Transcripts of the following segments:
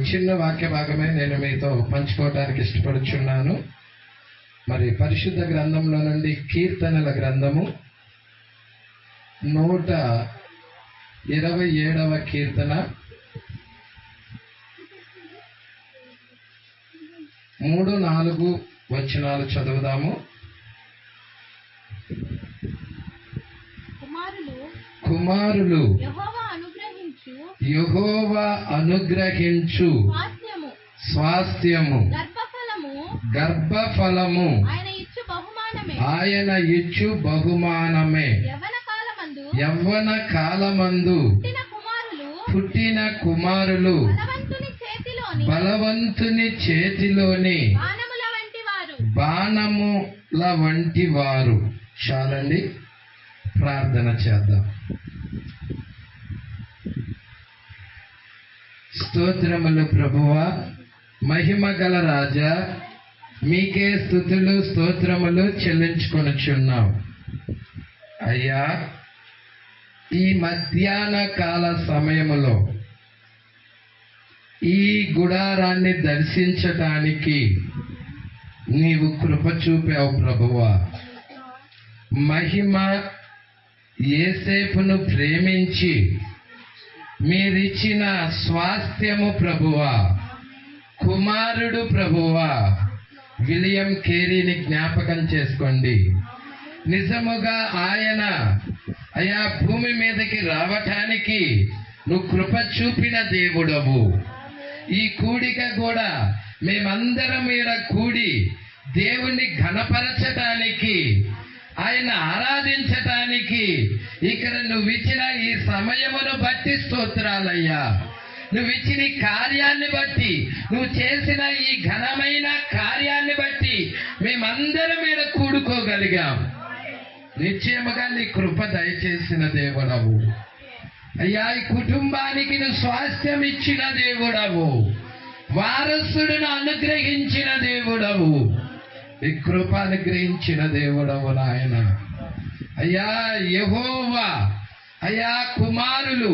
చిన్న వాక్య భాగమే నేను మీతో పంచుకోవడానికి ఇష్టపడుచున్నాను. మరి పరిశుద్ధ గ్రంథంలో నుండి కీర్తనల గ్రంథము 127వ కీర్తన 3-4 వచనాలు చదువుదాము. కుమారులు యెహోవా అనుగ్రహించు స్వాస్థ్యము గర్భఫలము ఆయన ఇచ్చు బహుమానమే. యవ్వన కాలమందు పుట్టిన కుమారులు బలవంతుని చేతిలోని బాణముల వంటి వారు. చాలండి, ప్రార్థన చేద్దాం. స్తోత్రములు ప్రభువా, మహిమ గల రాజా, మీకే స్తుతులు స్తోత్రములు చెల్లించుకొనుచున్నాం. అయ్యా, ఈ మధ్యాహ్న కాల సమయములో ఈ గుడారాన్ని దర్శించటానికి నీవు కృప చూపావు ప్రభువా. మహిమ యేసేపును ప్రేమించి మీరిచ్చిన స్వాస్థ్యము ప్రభువా, కుమారుడు ప్రభువా విలియం కేరీని జ్ఞాపకం చేసుకోండి. నిజముగా ఆయన అయా భూమి మీదకి రావటానికి నువ్వు కృప చూపిన దేవుడవు. ఈ కూడిక కూడా మేమందరం ఈడ కూడి దేవుణ్ణి ఘనపరచటానికి, ఆయన ఆరాధించటానికి ఇక్కడ నువ్వు ఇచ్చిన ఈ సమయమును బట్టి స్తోత్రాలయ్యా. నువ్వు ఇచ్చిన కార్యాన్ని బట్టి, నువ్వు చేసిన ఈ ఘనమైన కార్యాన్ని బట్టి మేమందరం మీద కూడుకోగలిగాం. నిశ్చయముగా నీ కృప దయచేసిన దేవుడవు అయ్యా. ఈ కుటుంబానికి నువ్వు స్వాస్థ్యం ఇచ్చిన దేవుడవు, వారసుడును అనుగ్రహించిన దేవుడవు, ఈ కృప అనుగ్రహించిన దేవుడవు నాయన. అయ్యా యెహోవా, అయ్యా కుమారులు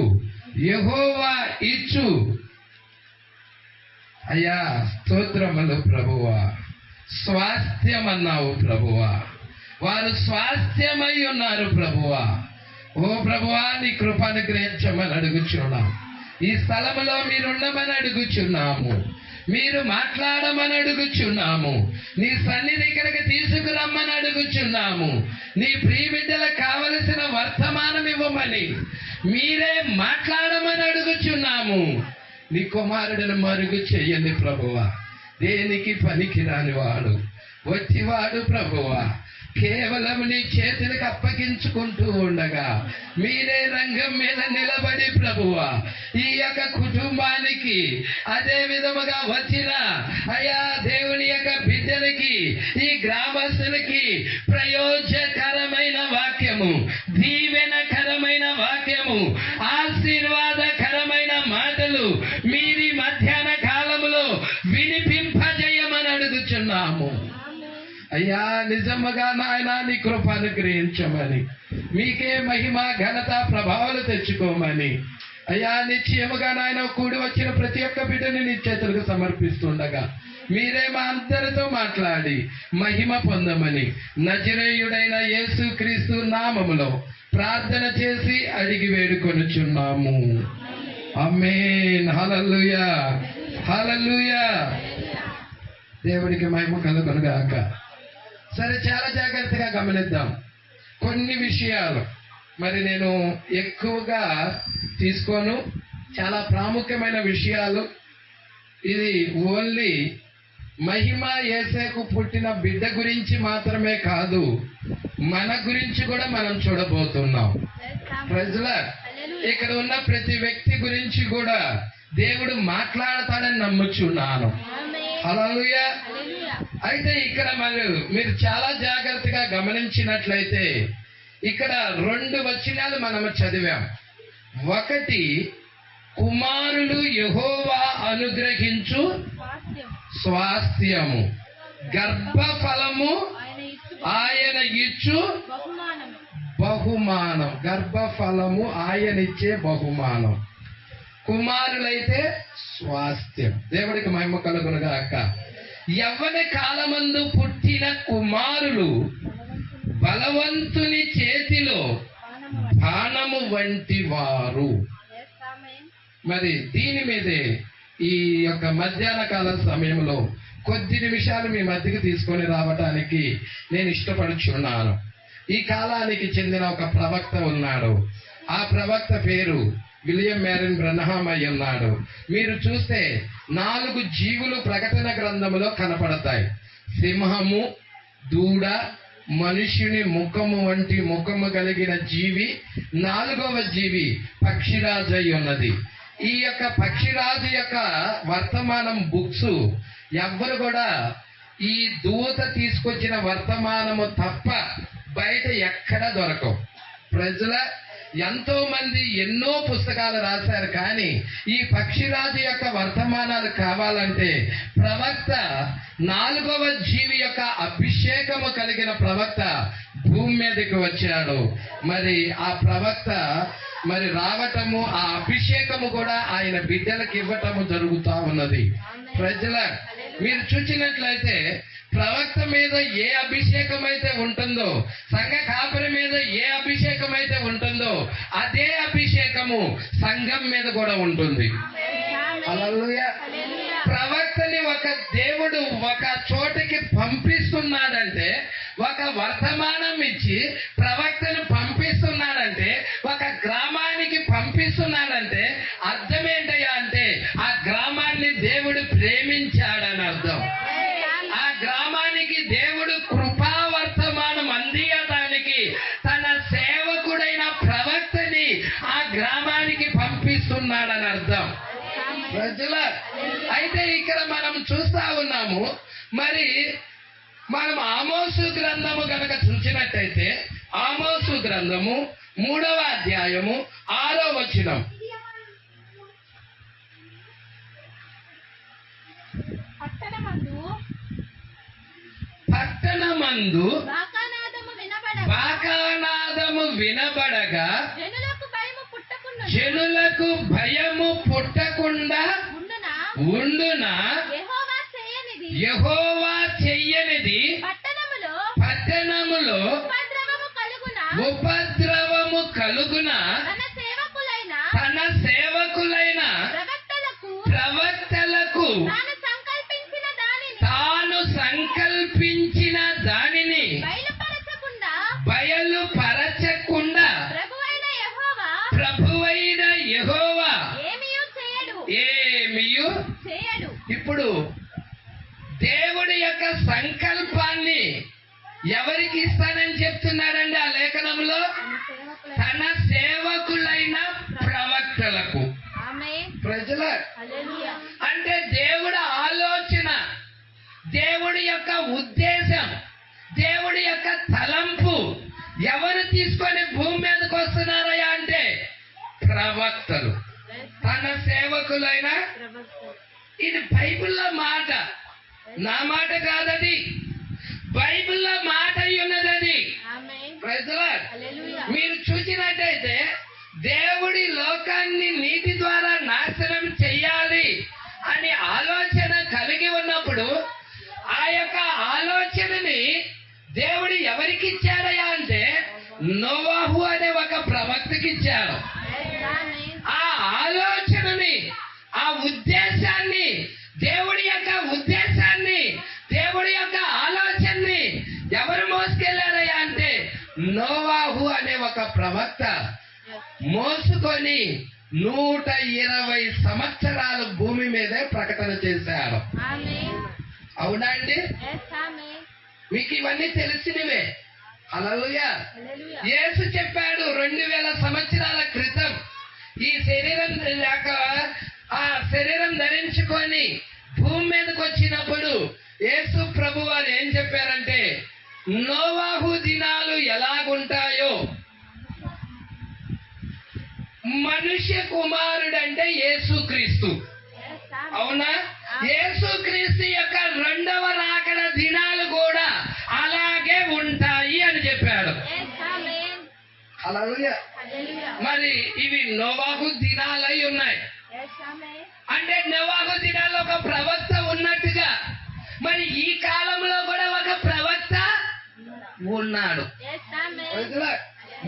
యెహోవా ఇచ్చు అయ్యా స్తోత్రములు ప్రభువా. స్వాస్థ్యం అన్నావు ప్రభువా, వారు స్వాస్థ్యమై ఉన్నారు ప్రభువా. ఓ ప్రభువా, నీ కృప అనుగ్రహించమని అడుగుచున్నాం. ఈ స్థలములో మీరుండమని అడుగుచున్నాము, మీరు మాట్లాడమని అడుగుచున్నాము, నీ సన్నిధి ఇక్కడికి తీసుకురమ్మని అడుగుచున్నాము. నీ ప్రియ బిడ్డలకు కావలసిన వర్తమానం ఇవ్వమని, మీరే మాట్లాడమని అడుగుచున్నాము. నీ కుమారుడిని మరుగు చెయ్యండి ప్రభువా. దేనికి పనికిరాని వాడు వచ్చివాడు ప్రభువా, కేవలం నీ చేతులకు అప్పగించుకుంటూ ఉండగా మీరే రంగం మీద నిలబడి ప్రభువా ఈ యొక్క కుటుంబానికి, అదే విధముగా వచ్చిన అయా దేవుని యొక్క బిడ్డలకి, ఈ గ్రామస్తులకి ప్రయోజనకరమైన వాక్యము, దీవెనకరమైన వాక్యము, ఆశీర్వాదకరమైన మాటలు మీది మధ్యాహ్న కాలములో వినిపింపజేయమని అడుగుచున్నాము. అయ్యా నిజముగా నాయన నీ కృప అనుగ్రహించమని, మీకే మహిమ ఘనత ప్రభావాలు తెచ్చుకోమని అయ్యా నిశ్చయముగా నాయన కూడి వచ్చిన ప్రతి ఒక్క బిడ్డని నీ చేతులకు సమర్పిస్తుండగా మీరే మా అందరితో మాట్లాడి మహిమ పొందమని నజరేయుడైన యేసు క్రీస్తు నామములో ప్రార్థన చేసి అడిగి వేడుకొనుచున్నాము. ఆమేన్. హల్లెలూయా, హల్లెలూయా. దేవుడికి మహిమ కలుగునుగాక. సరే, చాలా జాగ్రత్తగా గమనిద్దాం కొన్ని విషయాలు. మరి నేను ఎక్కువగా తీసుకోను, చాలా ప్రాముఖ్యమైన విషయాలు. ఇది ఓన్లీ మహిమ యేసేకు పుట్టిన బిడ్డ గురించి మాత్రమే కాదు, మన గురించి కూడా మనం చూడబోతున్నాం. ప్రజలా ఇక్కడ ఉన్న ప్రతి వ్యక్తి గురించి కూడా దేవుడు మాట్లాడతాడని నమ్ముచున్నాను. హల్లెలూయా. అయితే ఇక్కడ మీరు చాలా జాగ్రత్తగా గమనించినట్లయితే ఇక్కడ 2 వచనాలు మనము చదివాం. ఒకటి, కుమారులు యెహోవా అనుగ్రహించు స్వాస్థ్యము, గర్భఫలము ఆయన ఇచ్చు బహుమానం. గర్భఫలము ఆయన ఇచ్చే బహుమానం. కుమారులైతే స్వాస్థ్యం. దేవుడికి మహిమ కలుగునుగాక. యవ్వన కాలమందు పుట్టిన కుమారులు బలవంతుని చేతిలో బాణము వంటి వారు. మరి దీని మీదే ఈ యొక్క మధ్యాహ్న కాల సమయంలో కొద్ది నిమిషాలు మీ మధ్యకి తీసుకొని రావటానికి నేను ఇష్టపడుచున్నాను. ఈ కాలానికి చెందిన ఒక ప్రవక్త ఉన్నాడు. ఆ ప్రవక్త పేరు విలియం మ్యారిన్ బ్రన్హామ్ అయి ఉన్నాడు. మీరు చూస్తే 4 జీవులు ప్రకటన గ్రంథములో కనపడతాయి. సింహము, దూడ, మనుష్యుని ముఖము వంటి ముఖము కలిగిన జీవి, 4వ జీవి పక్షిరాజు అయి ఉన్నది. ఈ యొక్క పక్షిరాజు యొక్క వర్తమానం బుక్స్ ఎవ్వరు కూడా ఈ దూత తీసుకొచ్చిన వర్తమానము తప్ప బయట ఎక్కడ దొరకవు. ప్రజల ఎంతో మంది ఎన్నో పుస్తకాలు రాశారు, కానీ ఈ పక్షిరాజు యొక్క వర్తమానాలు కావాలంటే ప్రవక్త 4వ జీవి యొక్క అభిషేకము కలిగిన ప్రవక్త భూమి మీదకి వచ్చాడు. మరి ఆ ప్రవక్త మరి రావటము, ఆ అభిషేకము కూడా ఆయన బిడ్డలకు ఇవ్వటము జరుగుతూ ఉన్నది. ప్రజల మీరు చూసినట్లయితే ప్రవక్త మీద ఏ అభిషేకం అయితే ఉంటుందో, సంఘ కాపరి మీద ఏ అభిషేకం అయితే ఉంటుందో, అదే అభిషేకము సంఘం మీద కూడా ఉంటుంది. హల్లెలూయా. ప్రవక్తని ఒక దేవుడు ఒక చోటికి పంపిస్తున్నాడంటే, ఒక వర్తమానం ఇచ్చి ప్రవక్తను పంపిస్తున్నాడంటే, ఒక గ్రామానికి పంపిస్తున్నాడంటే అర్థం ఏంటయ్యా అంటే ఆ గ్రామాన్ని దేవుడు ప్రేమించాడని అర్థం. ఆ గ్రామానికి దేవుడు కృపావర్తమానం అందియడానికి తన సేవకుడైన ప్రవక్తని ఆ గ్రామానికి పంపిస్తున్నాడని అర్థం. ప్రజల అయితే ఇక్కడ మనం చూస్తా ఉన్నాము. మరి మనం ఆమోసు గ్రంథము గనక చూసినట్టయితే ఆమోసు గ్రంథము 3వ అధ్యాయము 6వ వచనం. పట్టణమందు బాకానాదము వినబడగా జనులకు భయము పుట్టకుండా ఉండునా యెహోవా చెయ్యనిది పట్టణములో ఉపద్రవము కలుగున తన సేవకులైన ప్రవక్తలకు తాను సంకల్పించిన దానిని బయలుపరచకుండా ప్రభువైన యెహోవా ఏమియు. ఇప్పుడు దేవుడి యొక్క సంకల్పాన్ని ఎవరికి ఇస్తానని చెప్తున్నాడండి ఆ లేఖనంలో? తన సేవకులైన ప్రవక్తలకు. ప్రజల అంటే దేవుడి ఆలోచన, దేవుడి యొక్క ఉద్దేశం, దేవుడి యొక్క తలంపు ఎవరు తీసుకొని భూమి మీదకి వస్తున్నారయ్యా అంటే ప్రవక్తలు, తన సేవకులైన. ఇది బైబిల్లో మాట, నా మాట కాదది, బైబిల్లో మాట ఉన్నది. మీరు చూసినట్టయితే దేవుడి లోకాన్ని నీతి ద్వారా నాశనం చెయ్యాలి అని ఆలోచన కలిగి ఉన్నప్పుడు ఆ యొక్క ఆలోచనని దేవుడు ఎవరికి ఇచ్చాడయా అంటే నోవాహు అనే ఒక ప్రవక్తకి ఇచ్చాడు. ఆ ఆలోచనని, ఆ ఉద్దేశాన్ని, దేవుడి యొక్క ఉద్దేశాన్ని, దేవుడి యొక్క ఆలోచనని ఎవరు మోసుకెళ్లారయ్యా అంటే నోవాహు అనే ఒక ప్రవక్త మోసుకొని 120 సంవత్సరాలు భూమి మీదే ప్రకటన చేశాడు. అవునా అండి? మీకు ఇవన్నీ తెలిసినవే. హల్లెలూయా. యేసు చెప్పాడు 2000 సంవత్సరాల క్రితం ఈ శరీరం లేక ఆ శరీరం ధరించుకొని భూమి మీదకి వచ్చినప్పుడు యేసు ప్రభు వారు ఏం చెప్పారంటే నోవాహు దినాలు ఎలాగుంటాయో మనుష్య కుమారుడు అంటే యేసుక్రీస్తు. అవునా? యేసుక్రీస్తు యొక్క 2వ రాకడ దినాలు కూడా అలాగే ఉంటాయి అని చెప్పాడు. హల్లెలూయా. మరి ఇవి నోవాహు దినాలై ఉన్నాయి. నోవాహు దినాల్లో ఒక ప్రవక్త ఉన్నట్టుగా మరి ఈ కాలంలో కూడా ఒక ప్రవక్త ఉన్నాడు.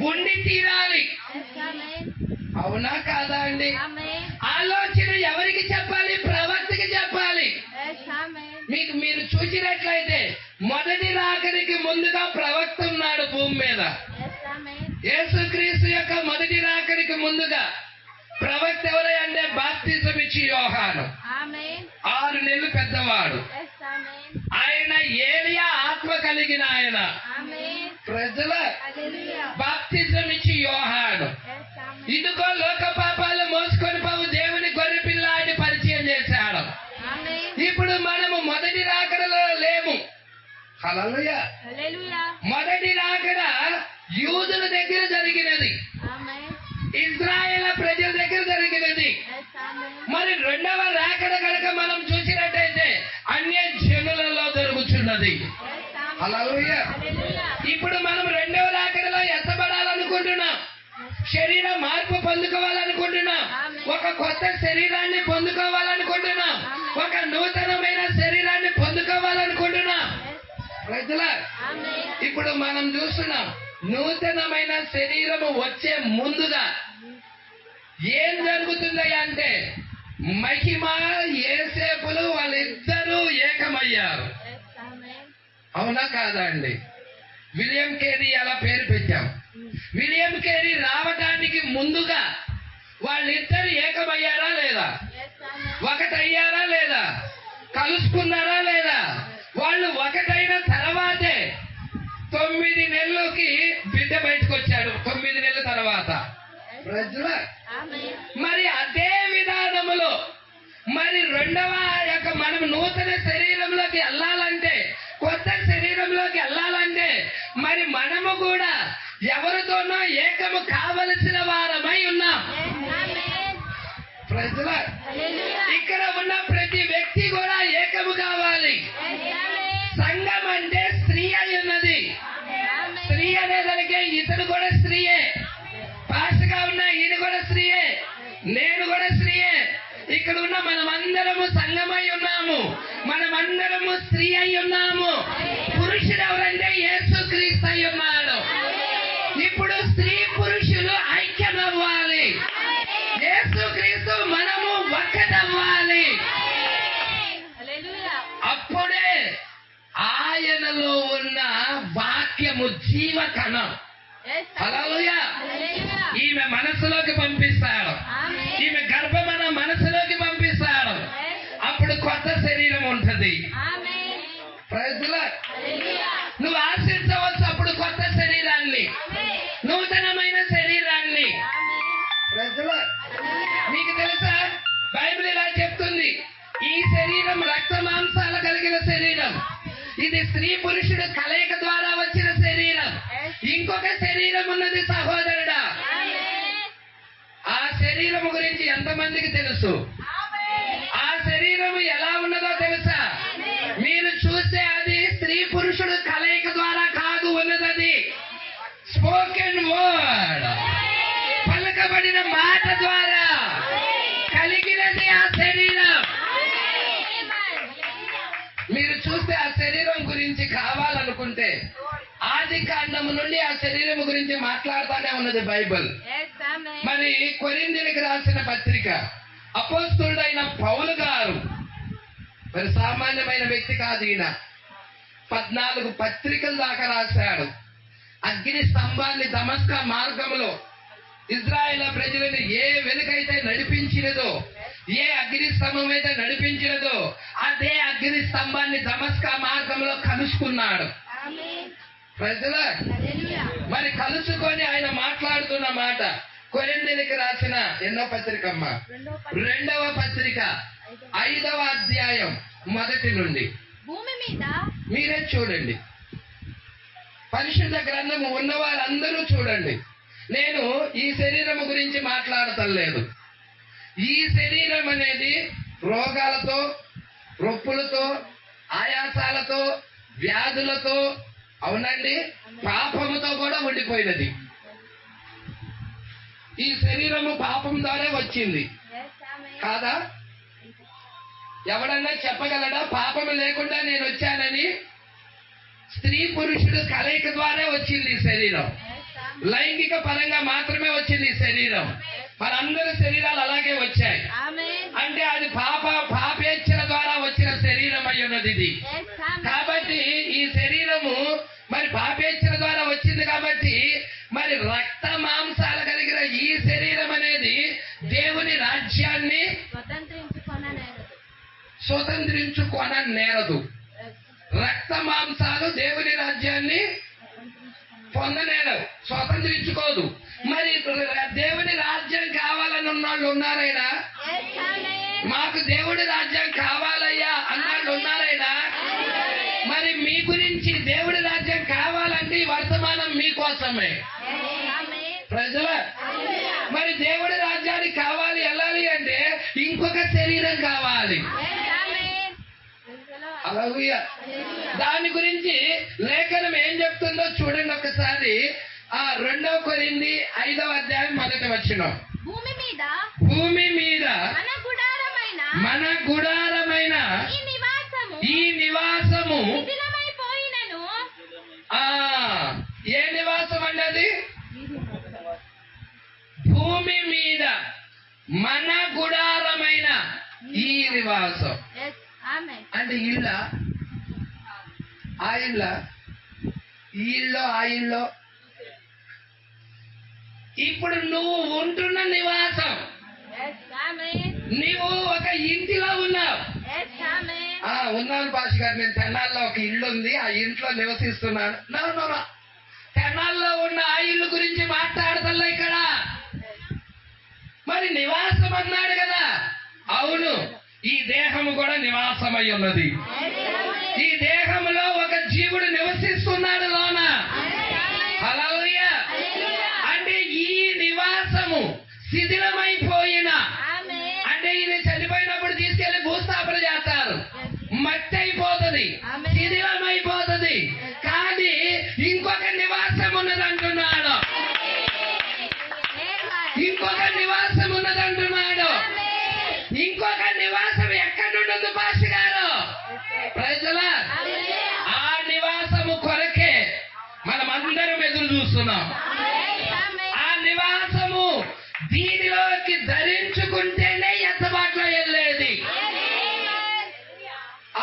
ఉండి తీరాలి. అవునా కాదా అండి? ఆలోచన ఎవరికి చెప్పాలి? ప్రవక్తకి చెప్పాలి. మీరు చూసినట్లయితే మొదటి రాకడికి ముందుగా ప్రవక్త ఉన్నాడు భూమి మీద. యేసుక్రీస్తు యొక్క మొదటి రాకడికి ముందుగా ప్రవక్త ఎవరై అంటే బాప్తిజం ఇచ్చి యోహాను, 6 నెలలు పెద్దవాడు. ఆయన ఏలియా ఆత్మ కలిగిన ఆయన. ప్రజల బాప్తిజం ఇచ్చి యోహాను, ఇదిగో లోక పాపాలు మోసుకొని పోవు దేవుని గొర్రె పిల్లాడి పరిచయం చేశాడు. ఇప్పుడు మనము మొదటి రాకడలో లేము. హల్లెలూయా. మొదటి రాకడ యూదుల దగ్గర జరిగినది, ఇజ్రాయేల్ ప్రజల దగ్గర జరిగినది. మరి రెండవ రాకడ కనుక మనం చూసినట్టయితే అన్య జనులలో జరుగుతున్నది. హల్లెలూయా. ఇప్పుడు మనం రెండవ రాకడలో ఎత్తబడాలనుకుంటున్నాం. శరీర మార్పు పొందుకోవాలనుకుంటున్నాం. ఒక కొత్త శరీరాన్ని పొందుకోవాలనుకుంటున్నాం. ఒక నూతనమైన శరీరాన్ని పొందుకోవాలనుకుంటున్నాం. ప్రజలా, ఇప్పుడు మనం చూస్తున్నాం నూతనమైన శరీరము వచ్చే ముందుగా ఏం జరుగుతుందయ్యా అంటే మహిమ యేసేపులు వాళ్ళిద్దరూ ఏకమయ్యారు. అవునా కాదా అండి? విలియం కేరీ అలా పేరు పెట్టాం. విలియం కేరీ రావడానికి ముందుగా వాళ్ళిద్దరు ఏకమయ్యారా లేదా? ఒకటయ్యారా లేదా? కలుసుకున్నారా లేదా? వాళ్ళు ఒకటైన తర్వాతే 9 నెలలకి బిడ్డ బయటకు వచ్చాడు. 9 నెలల తర్వాత ప్రజల మరి అదే విధానములో మరి రెండవ యొక్క మనం నూతన శరీరంలోకి వెళ్ళాలంటే, కొత్త శరీరంలోకి వెళ్ళాలంటే మరి మనము కూడా ఎవరితోనో ఏకము కావలసిన వారమై ఉన్నాం. ప్రజల ఇక్కడ ఉన్న ప్రతి వ్యక్తి కూడా ఏకము కావాలి. సంఘం అంటే స్త్రీ అయి ఉన్నది. స్త్రీ అనేదానికి ఇతను కూడా స్త్రీయే. పాస్టర్గా ఉన్న ఈయన కూడా స్త్రీయే, నేను కూడా స్త్రీయే. ఇక్కడ ఉన్న మనమందరము సంఘమై ఉన్నాము. మనమందరము స్త్రీ అయి ఉన్నాము. పురుషుడు ఎవరంటే యేసుక్రీస్తు అయి ఉన్నాడు. ఇప్పుడు స్త్రీ పురుషులు ఐక్యమవ్వాలి. యేసుక్రీస్తు మనము ఒక్కటవ్వాలి. అప్పుడే ఆయనలో ఉన్న వాక్యము జీవకణం. హల్లెలూయా. ఈమె మనసులోకి పంపిస్తాడు. ఈమె గర్భమన మనసులోకి పంపిస్తాడు. అప్పుడు కొత్త శరీరం ఉంటది. ప్రజలా, నువ్వు ఆశించవచ్చు అప్పుడు కొత్త శరీరాన్ని, నూతనమైన శరీరాన్ని. ప్రజలా, మీకు తెలుసా బైబిల్ ఇలా చెప్తుంది, ఈ శరీరం రక్త మాంసాలు కలిగిన శరీరం. ఇది స్త్రీ పురుషుడు కలయిక ద్వారా వచ్చిన శరీరం. ఇంకొక శరీరం ఉన్నది సహోదరుడా. ఆ శరీరం గురించి ఎంతమందికి తెలుసు? ఆ శరీరము ఎలా ఉన్నదో తెలుసా? మీరు చూస్తే అది స్త్రీ పురుషుడు కలయిక ద్వారా కాదు ఉన్నది. స్పోకెన్ వర్డ్, పలకబడిన మాట ద్వారా కలిగినది ఆ శరీరం. మీరు చూస్తే ఆ శరీరం గురించి కావాలనుకుంటే ఆది కాండము నుండి ఆ శరీరం గురించి మాట్లాడుతూనే ఉన్నది బైబిల్. మరి కొరింథీయులకు రాసిన పత్రిక అపోస్తలుడైన పౌలు గారు, మరి సామాన్యమైన వ్యక్తి కాదు ఈయన, 14 పత్రికల దాకా రాశాడు. అగ్ని స్తంభాన్ని దమస్కా మార్గంలో ఇజ్రాయేల్ ప్రజలను ఏ వెలుగైతే నడిపించినదో, ఏ అగ్ని స్తంభం అయితే నడిపించినదో అదే అగ్ని స్తంభాన్ని దమస్కా మార్గంలో కలుసుకున్నాడు. ప్రజల మరి కలుసుకొని ఆయన మాట్లాడుతున్న మాట కొరింథీయులకు రాసిన ఎన్నో పత్రికమ్మ? 2వ పత్రిక 5వ అధ్యాయం 1 నుండి. భూమి మీద మీరే చూడండి, పరిశుద్ధ గ్రంథము ఉన్న వాళ్ళందరూ చూడండి. నేను ఈ శరీరం గురించి మాట్లాడతలేదు. ఈ శరీరం అనేది రోగాలతో, రొప్పులతో, ఆయాసాలతో, వ్యాధులతో, అవునండి, పాపముతో కూడా ఉండిపోయినది. ఈ శరీరము పాపం ద్వారా వచ్చింది కాదా? ఎవడన్నా చెప్పగలడా పాపము లేకుండా నేను వచ్చానని? స్త్రీ పురుషుడు కలయిక ద్వారా వచ్చింది ఈ శరీరం. లైంగిక పరంగా మాత్రమే వచ్చింది ఈ శరీరం. మనందరి శరీరాలు అలాగే వచ్చాయి. అంటే అది పాపేచ్ఛల ద్వారా వచ్చిన శరీరం అయి ఉన్నది ఇది. కాబట్టి ఈ శరీరము మరి పాపేచ్ఛల ద్వారా వచ్చింది కాబట్టి మరి రక్త మాంసాలు కలిగిన ఈ శరీరం అనేది దేవుని రాజ్యాన్ని స్వతంత్రించుకొననేరదు. రక్త మాంసాలు దేవుని రాజ్యాన్ని పొందనేరవు, స్వతంత్రించుకోదు. మరి దేవుని రాజ్యం కావాలని ఉన్నవాళ్ళు ఉన్నారైనా? మాకు దేవుడి రాజ్యం కావాలయ్యా అన్నాళ్ళు ఉన్నారైనా? మరి మీ గురించి దేవుడి రాజ్యం కావాలంటే ఈ వర్తమానం మీకోసమే ప్రజల. మరి దేవుడి రాజ్యానికి కావాలి, వెళ్ళాలి అంటే ఇంకొక శరీరం కావాలి. హల్లెలూయ. దాని గురించి లేఖనం ఏం చెప్తుందో చూడండి ఒకసారి. 2 కొరింథీ 5వ అధ్యాయం 1వ వచనం. భూమి మీద మన గుడారమైన ఈ నివాసము ఏ నివాసం అండి అది? భూమి మీద మన గుడారమైన ఈ నివాసం అంటే ఇళ్ళ ఆ ఇళ్ళ ఈ ఇల్లు ఆ ఇల్లు. ఇప్పుడు నువ్వు ఉంటున్న నివాసం, నీవు ఒక ఇంటిలో ఉన్నావు. ఉన్నాను పాష గారు, నేను తెనాల్లో ఒక ఇల్లు ఉంది, ఆ ఇంట్లో నివసిస్తున్నాను. నో, తెనాల్లో ఉన్న ఆ ఇల్లు గురించి మాట్లాడతల్లా ఇక్కడ. మరి నివాసం అన్నాడు కదా. అవును, ఈ దేహము కూడా నివాసమై ఉన్నది. ఈ దేహములో ఒక జీవుడు నివసిస్తున్నాడు లోన. హల్లెలూయ. అంటే ఈ నివాసము శిథిలమైపోయిన, అంటే ఈయన చనిపోయినప్పుడు తీసుకెళ్లి భూస్థాపన చేస్తారు, మట్టి అయిపోతుంది, శిథిలమైపోతుంది. కానీ ఇంకొక నివాసం ఉన్నదంటున్నాడు, ఇంకొక నివాసం ఉన్నదంటున్నాడు. ఇంకొక నివాసం ఎక్కడుండదు పాష గారు? ప్రజల ఆ నివాసము కొరకే మనమందరం ఎదురు చూస్తున్నాం. ఆ నివాసము దీనిలోకి ధరించుకుంటేనే ఎత్తబాట్లో వెళ్ళేది.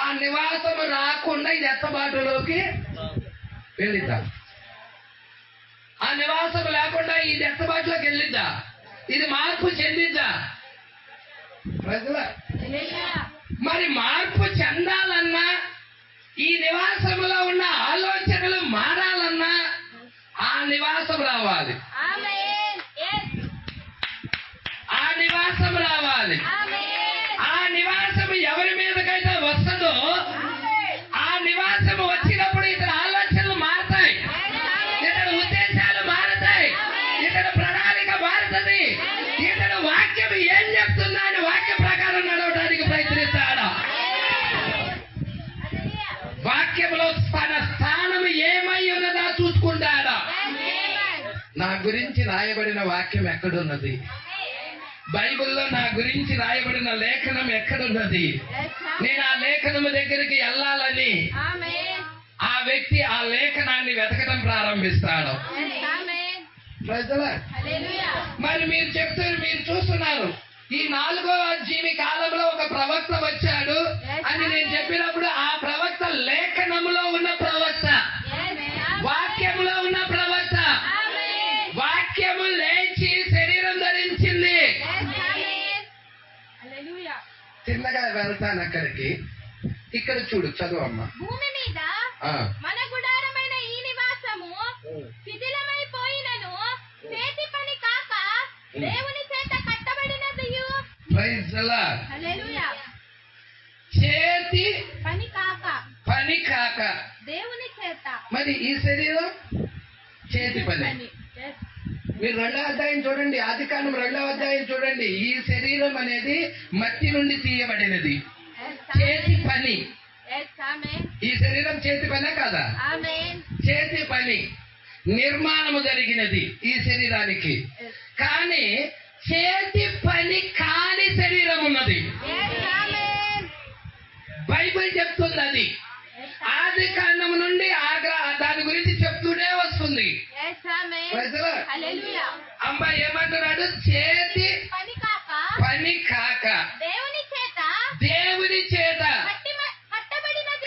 ఆ నివాసము రాకుండా ఇది ఎత్తబాటులోకి వెళ్ళిద్దా? ఆ నివాసం లేకుండా ఇది ఎత్తబాటులోకి వెళ్ళిద్దా? ఇది మార్పు చెందిద్దా? ప్రజల మరి మార్పు చెందాలన్నా, ఈ నివాసంలో ఉన్న ఆలోచనలు మారాలన్నా ఆ నివాసం రావాలి. ఆ నివాసం రావాలి. ఆ నివాసం ఎవరి మీదకైతే వస్తుందో ఆ నివాసం వచ్చినప్పుడు ఇతర ఆలోచనలు మారతాయి, ఇతర ఉద్దేశాలు మారతాయి, ఇతర ప్రణాళిక మారుతుంది. ఇతడు వాక్యం ఏం చెప్తుందా అని వాక్య ప్రకారం నడవడానికి ప్రయత్నిస్తాడు. వాక్యంలో తన స్థానం ఏమై ఉన్నదా చూసుకుంటాడా. నా గురించి రాయబడిన వాక్యం ఎక్కడున్నది? బైబిల్లో నా గురించి రాయబడిన లేఖనం ఎక్కడున్నది? నేను ఆ లేఖనము దగ్గరికి వెళ్ళాలని ఆ వ్యక్తి ఆ లేఖనాన్ని వెతకడం ప్రారంభిస్తాడు. ప్రజల మరి మీరు చెప్తారు, మీరు చూస్తున్నారు, ఈ 4వ జీవి కాలంలో ఒక ప్రవక్త వచ్చాడు అని నేను చెప్పినప్పుడు ఆ ప్రవక్త లేఖనములో ఉన్న ప్రవక్త, వాక్యములో ఉన్న ప్రవక్త. వాక్యము లేచి శరీరం ధరించింది. చిన్నగా వెళ్తాను అక్కడికి. ఇక్కడ చూడు, చదువమ్మా. భూమి మీద మన గుడారమైన ఈ నివాసము శిథిలమైపోయినను చేతి పని కాక దేవుని చేత కట్టబడినదియు. Praise the lord. హల్లెలూయా. చేతి పని కాక దేవుని చేత. మరి ఈ శరీరం చేతి పని. మీరు 2వ అధ్యాయం చూడండి, ఆదికాండం 2వ అధ్యాయం చూడండి. ఈ శరీరం అనేది మట్టి నుండి తీయబడినది, చేతి పని. ఈ శరీరం చేతి పనే కదా? చేతి పని, నిర్మాణము జరిగినది ఈ శరీరానికి. కానీ చేతి పని కాని శరీరం ఉన్నది. బైబిల్ చెప్తుంది. అది ఆది కాండం నుండి దాని గురించి చెప్తూనే వస్తుంది. అమ్మా ఏమంటున్నాడు? చేతి పని కాక దేవుని చేత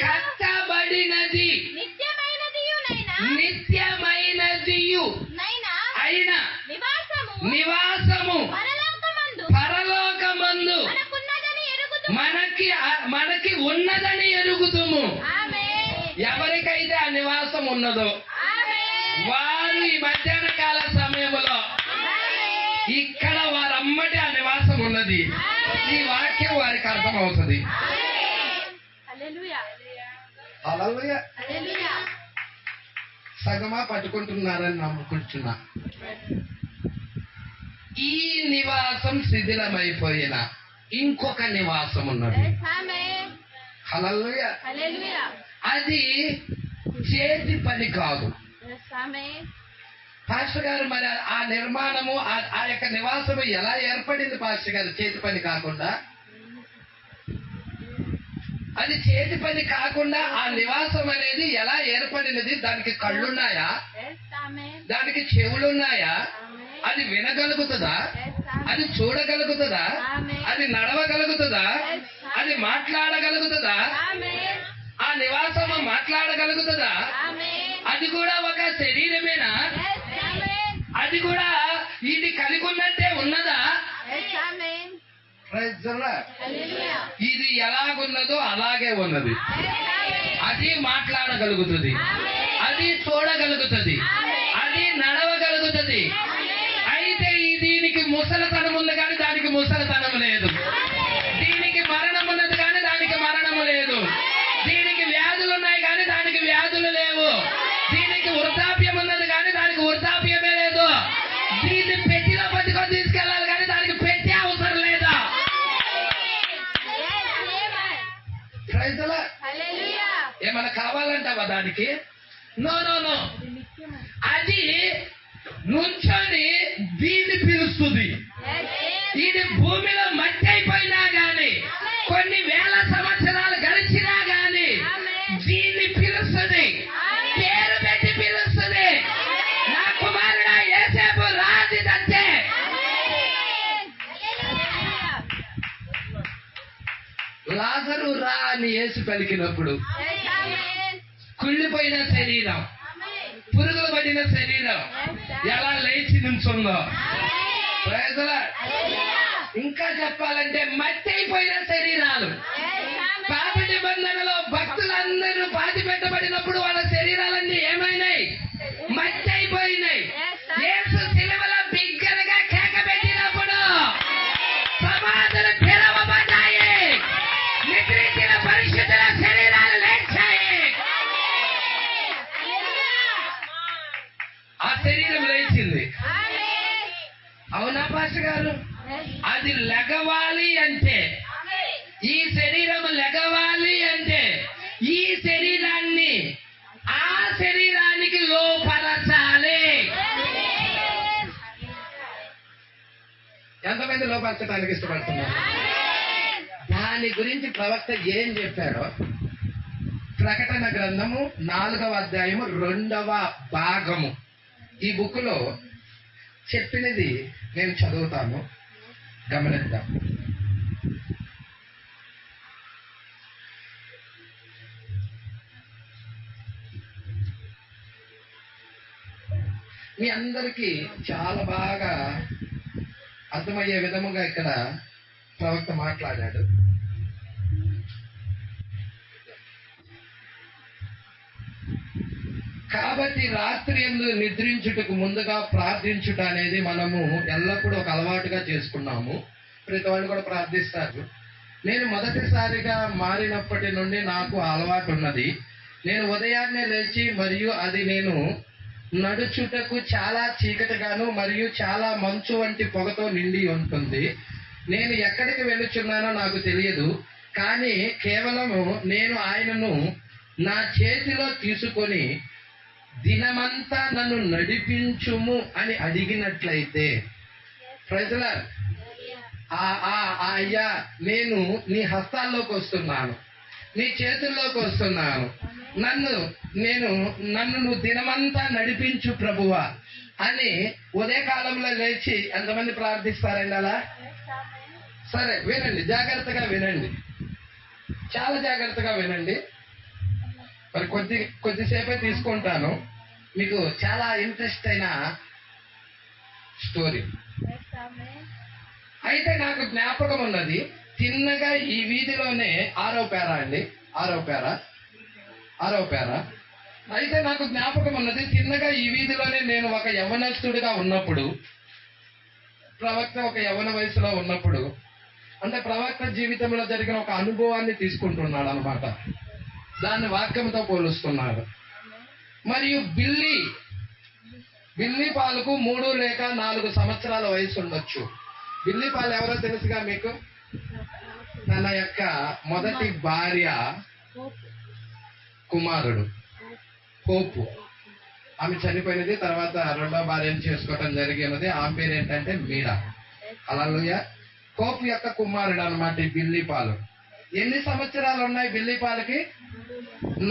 కట్టబడినది నిత్యమైనదియు అయిన నివాసము పరలోకమందు మనకి ఉన్నదని ఎరుగుదుము. ఎవరికైతే ఆ నివాసం ఉన్నదో వారు ఈ మధ్యాహ్న కాల సమయంలో ఇక్కడ వారమ్మటి ఆ నివాసం ఉన్నది. ఈ వాక్యం వారికి అర్థమవుతుంది. సగమా పట్టుకుంటున్నారని నమ్ముకుంటున్నా. ఈ నివాసం శిథిలమైపోయిన ఇంకొక నివాసం ఉన్నది. హల్లెలూయా. అది చేతి పని కాదు. పాస్టర్ గారు, మరి ఆ నిర్మాణము ఆ యొక్క నివాసము ఎలా ఏర్పడింది పాస్టర్ గారు? చేతి పని కాకుండా, అది చేతి పని కాకుండా ఆ నివాసం అనేది ఎలా ఏర్పడినది? దానికి కళ్ళున్నాయా? దానికి చెవులున్నాయా? అది వినగలుగుతుందా? అది చూడగలుగుతుందా? అది నడవగలుగుతుందా? అది మాట్లాడగలుగుతుందా? ఆ నివాసము మాట్లాడగలుగుతుందా? అది కూడా ఒక శరీరమేనా? అది కూడా ఇది కలిగి ఉన్నట్టే ఉన్నదా? ఇది ఎలాగున్నదో అలాగే ఉన్నది. అది మాట్లాడగలుగుతుంది, అది చూడగలుగుతుంది, అది నడవగలుగుతుంది. అయితే దీనికి ముసలితనం ఉంది కానీ దానికి ముసలితనం లేదు. దీనికి మరణం ఉన్నది కానీ దానికి మరణము లేదు. దీనికి వ్యాధులు ఉన్నాయి కానీ దానికి వ్యాధులు లేవు. దీనికి వృద్ధాప్యం ఉన్నది కానీ దానికి వృద్ధాప్యమే లేదు. దీన్ని పెట్టిలో పట్టుకొని తీసుకెళ్ళాలి కానీ దానికి పెట్టే అవసరం లేదా? ఏమన్నా కావాలంటావా దానికి? No no no. అది నుంచొని దీన్ని పిలుస్తుంది. ఇది భూమిలో మట్టి అయిపోయినా గాని, కొన్ని వేల సంవత్సరాలు గడిచినా గాని దీన్ని పిలుస్తుంది, పేరు పెట్టి పిలుస్తుంది. నా కుమారుడా యేసేపు రాజిదంతే. లాజరు రా అని యేసు పలికినప్పుడు కుళ్ళిపోయిన శరీరం, పురుగులు పడిన శరీరం ఎలా లేచి నుంచుందో. ఇంకా చెప్పాలంటే మట్టి అయిపోయిన శరీరాలు. పాత నిబంధనలో భక్తులందరూ పాతి పెట్టబడినప్పుడు వాళ్ళ శరీరాలన్నీ ఏమైనాయి? మట్టి అయిపోయినాయి. యేసు సిలువలో బిగ్గరగా కేక పెట్టినప్పుడు సమాధులు తెరవబడ్డాయి. నిద్రించిన పరిశుద్ధుల శరీరాలు లేచాయి. ఆ శరీరం లేచింది. అవునా పాస్టర్ గారు? అది లెగవాలి అంటే, ఈ శరీరం లెగవాలి అంటే ఈ శరీరాన్ని ఆ శరీరానికి లోపరచాలి. ఎంతమంది లోపరచడానికి ఇష్టపడుతున్నారు? దాని గురించి ప్రవక్త ఏం చెప్పాడో ప్రకటన గ్రంథము 4వ అధ్యాయము 2వ భాగము ఈ బుక్ లో చెప్పినది నేను చదువుతాను, గమనిద్దాం. మీ అందరికీ చాలా బాగా అర్థమయ్యే విధముగా ఇక్కడ ప్రవక్త మాట్లాడాడు. కాబట్టి రాత్రి యందు నిద్రించుటకు ముందుగా ప్రార్థించుట అనేది మనము ఎల్లప్పుడూ ఒక అలవాటుగా చేసుకున్నాము. ప్రతి వాళ్ళు కూడా ప్రార్థిస్తారు. నేను మొదటిసారిగా మారినప్పటి నుండి నాకు అలవాటు ఉన్నది. నేను ఉదయాన్నే లేచి మరియు అది నేను నడుచుటకు చాలా చీకటిగాను మరియు చాలా మంచు వంటి పొగతో నిండి ఉంటుంది. నేను ఎక్కడికి వెళ్ళుచున్నానో నాకు తెలియదు. కానీ కేవలము నేను ఆయనను నా చేతిలో తీసుకొని దినమంతా నన్ను నడిపించుము అని అడిగినట్లయితే, ప్రజల అయ్యా నేను నీ హస్తాల్లోకి వస్తున్నాను, నీ చేతుల్లోకి వస్తున్నాను, నన్ను నువ్వు దినమంతా నడిపించు ప్రభువా అని ఉదయకాలంలో లేచి ఎంతమంది ప్రార్థిస్తారండి అలా? సరే వినండి, జాగ్రత్తగా వినండి, చాలా జాగ్రత్తగా వినండి. మరి కొద్దిసేపే తీసుకుంటాను, మీకు చాలా ఇంట్రెస్ట్ అయిన స్టోరీ. అయితే నాకు జ్ఞాపకం ఉన్నది, తిన్నగా ఈ వీధిలోనే 6వ పేర అండి, 6వ పేర. అయితే నాకు జ్ఞాపకం ఉన్నది, తిన్నగా ఈ వీధిలోనే నేను ఒక యవ్వనస్తుడిగా ఉన్నప్పుడు, ప్రవక్త ఒక యవ్వన వయసులో ఉన్నప్పుడు, అంటే ప్రవక్త జీవితంలో జరిగిన ఒక అనుభవాన్ని తీసుకుంటున్నాడు అనమాట. దాన్ని వాక్యంతో పోలుస్తున్నాడు. మరియు బిల్లి పాలకు 3 లేక 4 సంవత్సరాల వయసు ఉండొచ్చు. బిల్లి పాలు ఎవరో తెలుసుగా మీకు? తన యొక్క మొదటి భార్య కుమారుడు హోపు. ఆమె చనిపోయినది, తర్వాత 2వ భార్యను చేసుకోవటం జరిగినది. ఆమె పేరు ఏంటంటే మీరా. హల్లెలూయా. హోపు యొక్క కుమారుడు అన్నమాట ఈ బిల్లి పాలు. ఎన్ని సంవత్సరాలు ఉన్నాయి బిల్లి పాలకి?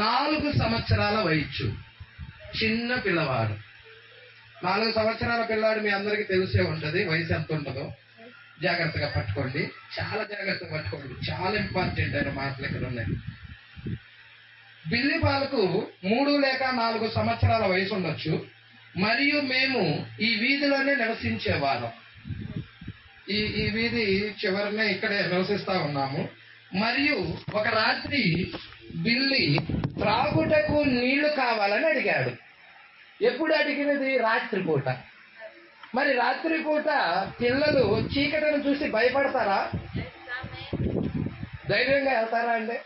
4 సంవత్సరాల వయసు. చిన్న పిల్లవాడు, 4 సంవత్సరాల పిల్లాడు. మీ అందరికీ తెలిసే ఉంటది వయసు ఎంత ఉంటుందో. జాగ్రత్తగా పట్టుకోండి, చాలా జాగ్రత్తగా పట్టుకోండి, చాలా ఇంపార్టెంట్ అయిన మాటలు ఇక్కడ ఉన్నాయి. బిల్లి పాలకు 3 లేక 4 సంవత్సరాల వయసు ఉండొచ్చు. మరియు మేము ఈ వీధిలోనే నివసించేవాళ్ళం. ఈ వీధి చివరనే ఇక్కడే నివసిస్తా ఉన్నాము. మరియు ఒక రాత్రి బిల్లి త్రాగుటకు నీళ్లు కావాలని అడిగాడు. ఎప్పుడు అడిగినది? రాత్రిపూట. మరి రాత్రిపూట పిల్లలు చీకటిని చూసి భయపడతారా? ధైర్యంగా వెళ్తారా అండి?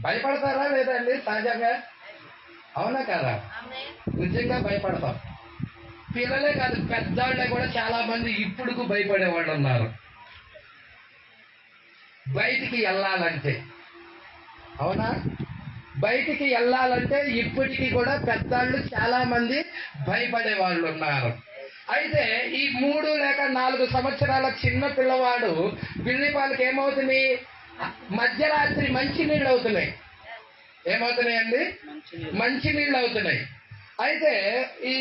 భయపడతారా లేదండి? సహజంగా అవునా కదా? నిజంగా భయపడతాం. పిల్లలే కాదు, పెద్దవాళ్ళే కూడా చాలా మంది ఇప్పుడుకు భయపడేవాళ్ళు ఉన్నారు బయటికి వెళ్ళాలంటే. అవునా? బయటికి వెళ్ళాలంటే ఇప్పటికీ కూడా పెద్దవాళ్ళు చాలా మంది భయపడే వాళ్ళు ఉన్నారు. అయితే ఈ 3 లేక 4 సంవత్సరాల చిన్న పిల్లవాడు బిల్లి పాలకి ఏమవుతుంది? మధ్యరాత్రి మంచినీళ్ళు అవుతున్నాయి. ఏమవుతున్నాయండి? మంచినీళ్ళు అవుతున్నాయి. అయితే ఈ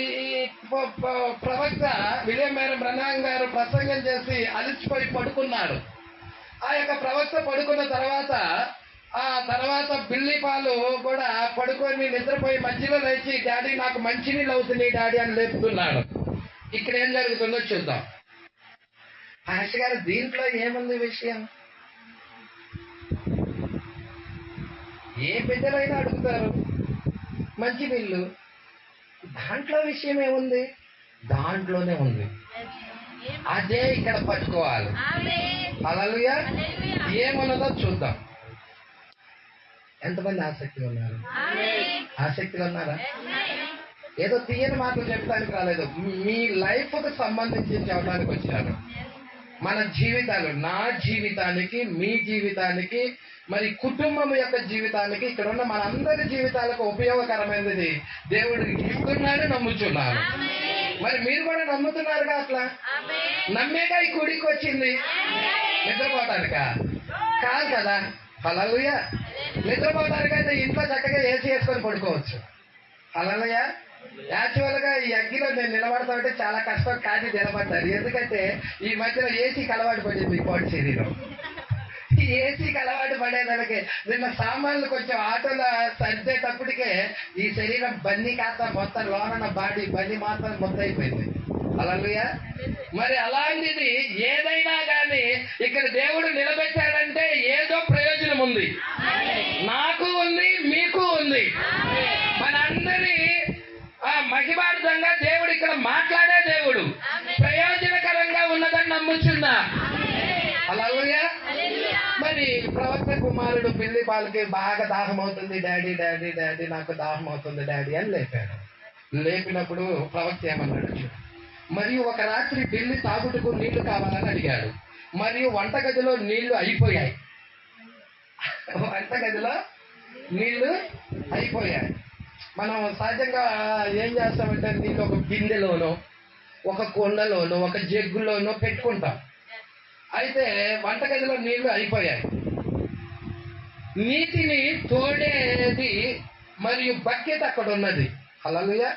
ప్రవక్త విలియం మేరీ బ్రన్హామ్ గారు ప్రసంగం చేసి అలసిపోయి పడుకున్నాడు. ఆ యొక్క ప్రవక్త పడుకున్న తర్వాత బిల్లి పాలు కూడా పడుకొని నిద్రపోయి మధ్యలో లేచి, డాడీ నాకు మంచినీళ్ళు అవుతున్నాయి డాడీ అని లేపుతున్నాడు. ఇక్కడ ఏం జరుగుతుందో చూద్దాం. ఆశ గారు, దీంట్లో ఏముంది విషయం? ఏ బిడ్డలైనా అడుగుతారు మంచినీళ్ళు, దాంట్లో విషయం ఏముంది? దాంట్లోనే ఉంది. అదే ఇక్కడ పట్టుకోవాలి. హల్లెలూయా. ఏమున్నదో చూద్దాం. ఎంతమంది ఆసక్తిగా ఉన్నారు? ఆసక్తిగా ఉన్నారా? ఏదో తీయని మాటలు చెప్పడానికి రాలేదు, మీ లైఫ్ కు సంబంధించి చెప్పడానికి వచ్చాను. మన జీవితాలు, నా జీవితానికి, మీ జీవితానికి, మరి కుటుంబం యొక్క జీవితానికి, ఇక్కడ ఉన్న మనందరి జీవితాలకు ఉపయోగకరమైనది దేవుడు ఇస్తున్నాడు, నమ్ముచున్నాను. మరి మీరు కూడా నమ్ముతున్నారుగా? అట్లా నమ్మేగా ఈ కుడికి వచ్చింది. నిద్రపోతానికా? కాదు కదా. హల్లెలూయా. నిద్రపోతానికైతే ఇంట్లో చక్కగా ఏసీ వేసుకొని పడుకోవచ్చు. హల్లెలూయా. యాక్చువల్ గా ఈ అగ్గిలో నేను నిలబడతా ఉంటే చాలా కష్టం, కానీ నిలబడ్డారు. ఎందుకంటే ఈ మధ్యలో ఏసీకి అలవాటు పడింది ఈ పాటు శరీరం. ఈ ఏసీకి అలవాటు పడేదానికి నిన్న సామాన్లు కొంచెం ఆటోలో సర్దేటప్పటికే ఈ శరీరం బన్నీ కాస్త మొత్తం లోన బాడీ బన్నీ మాత్రం మొత్తం అయిపోయింది. హల్లెలూయా. మరి అలాంటిది ఏదైనా కానీ ఇక్కడ దేవుడు నిలబెట్టాడంటే ఏదో ప్రయోజనం ఉంది. నాకు ఉంది, మీకు ఉంది. మనందరి మహిమార్థంగా దేవుడు ఇక్కడ మాట్లాడే దేవుడు. ప్రయోజనకరంగా ఉన్నదని నమ్ముచున్నా. హల్లెలూయా. మరి ప్రవక్త కుమారుడు బిల్లి పాలకి బాగా దాహం అవుతుంది, డాడీ డాడీ డాడీ నాకు దాహం అవుతుంది డాడీ అని లేపాడు. లేపినప్పుడు ప్రవక్త ఏమన్నాడు? మరియు ఒక రాత్రి బిల్లి తాగుటకు నీళ్లు కావాలని అడిగాడు. మరియు వంటగదిలో నీళ్లు అయిపోయాయి. వంటగదిలో నీళ్లు అయిపోయాయి. మనం సహజంగా ఏం చేస్తామంటే నీళ్ళు ఒక బిందెలోనో, ఒక కుండలోనో, ఒక జగ్గులోనో పెట్టుకుంటాం. అయితే వంటగదిలో నీళ్లు అయిపోయాయి. నీటిని తోడేది మరియు బకెట్ అక్కడ ఉన్నది. హల్లెలూయా.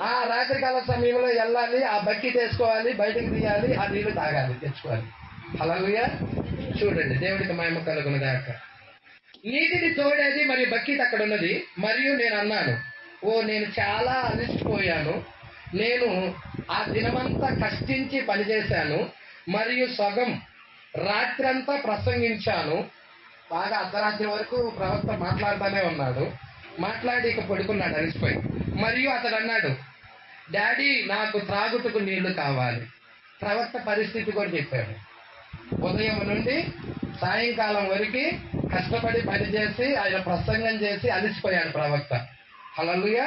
ఆ రాత్రికాల సమయంలో వెళ్ళాలి, ఆ బకెట్ వేసుకోవాలి, బయటకు తీయాలి, ఆ నీళ్లు తాగాలి, తెచ్చుకోవాలి. హల్లెలూయా. చూడండి, దేవుడికి మహిమ కలుగును గాక. నీటిని తోడేది మరియు బకెట్ అక్కడ ఉన్నది. మరియు నేను అన్నాను, నేను చాలా అలసిపోయాను, నేను ఆ దినమంతా కష్టించి పనిచేశాను మరియు సగం రాత్రంతా ప్రసంగించాను. బాగా అర్ధరాత్రి వరకు ప్రవక్త మాట్లాడుతూనే ఉన్నాడు. మాట్లాడి ఇక పడుకున్నాడు అలసిపోయి. మరియు అతడు అన్నాడు, డాడీ నాకు త్రాగుటకు నీళ్లు కావాలి. ప్రవక్త పరిస్థితి కూడా చెప్పాడు. ఉదయం నుండి సాయంకాలం వరకు కష్టపడి పనిచేసి ఆయన ప్రసంగం చేసి అలసిపోయాడు ప్రవక్త. హల్లెలూయా.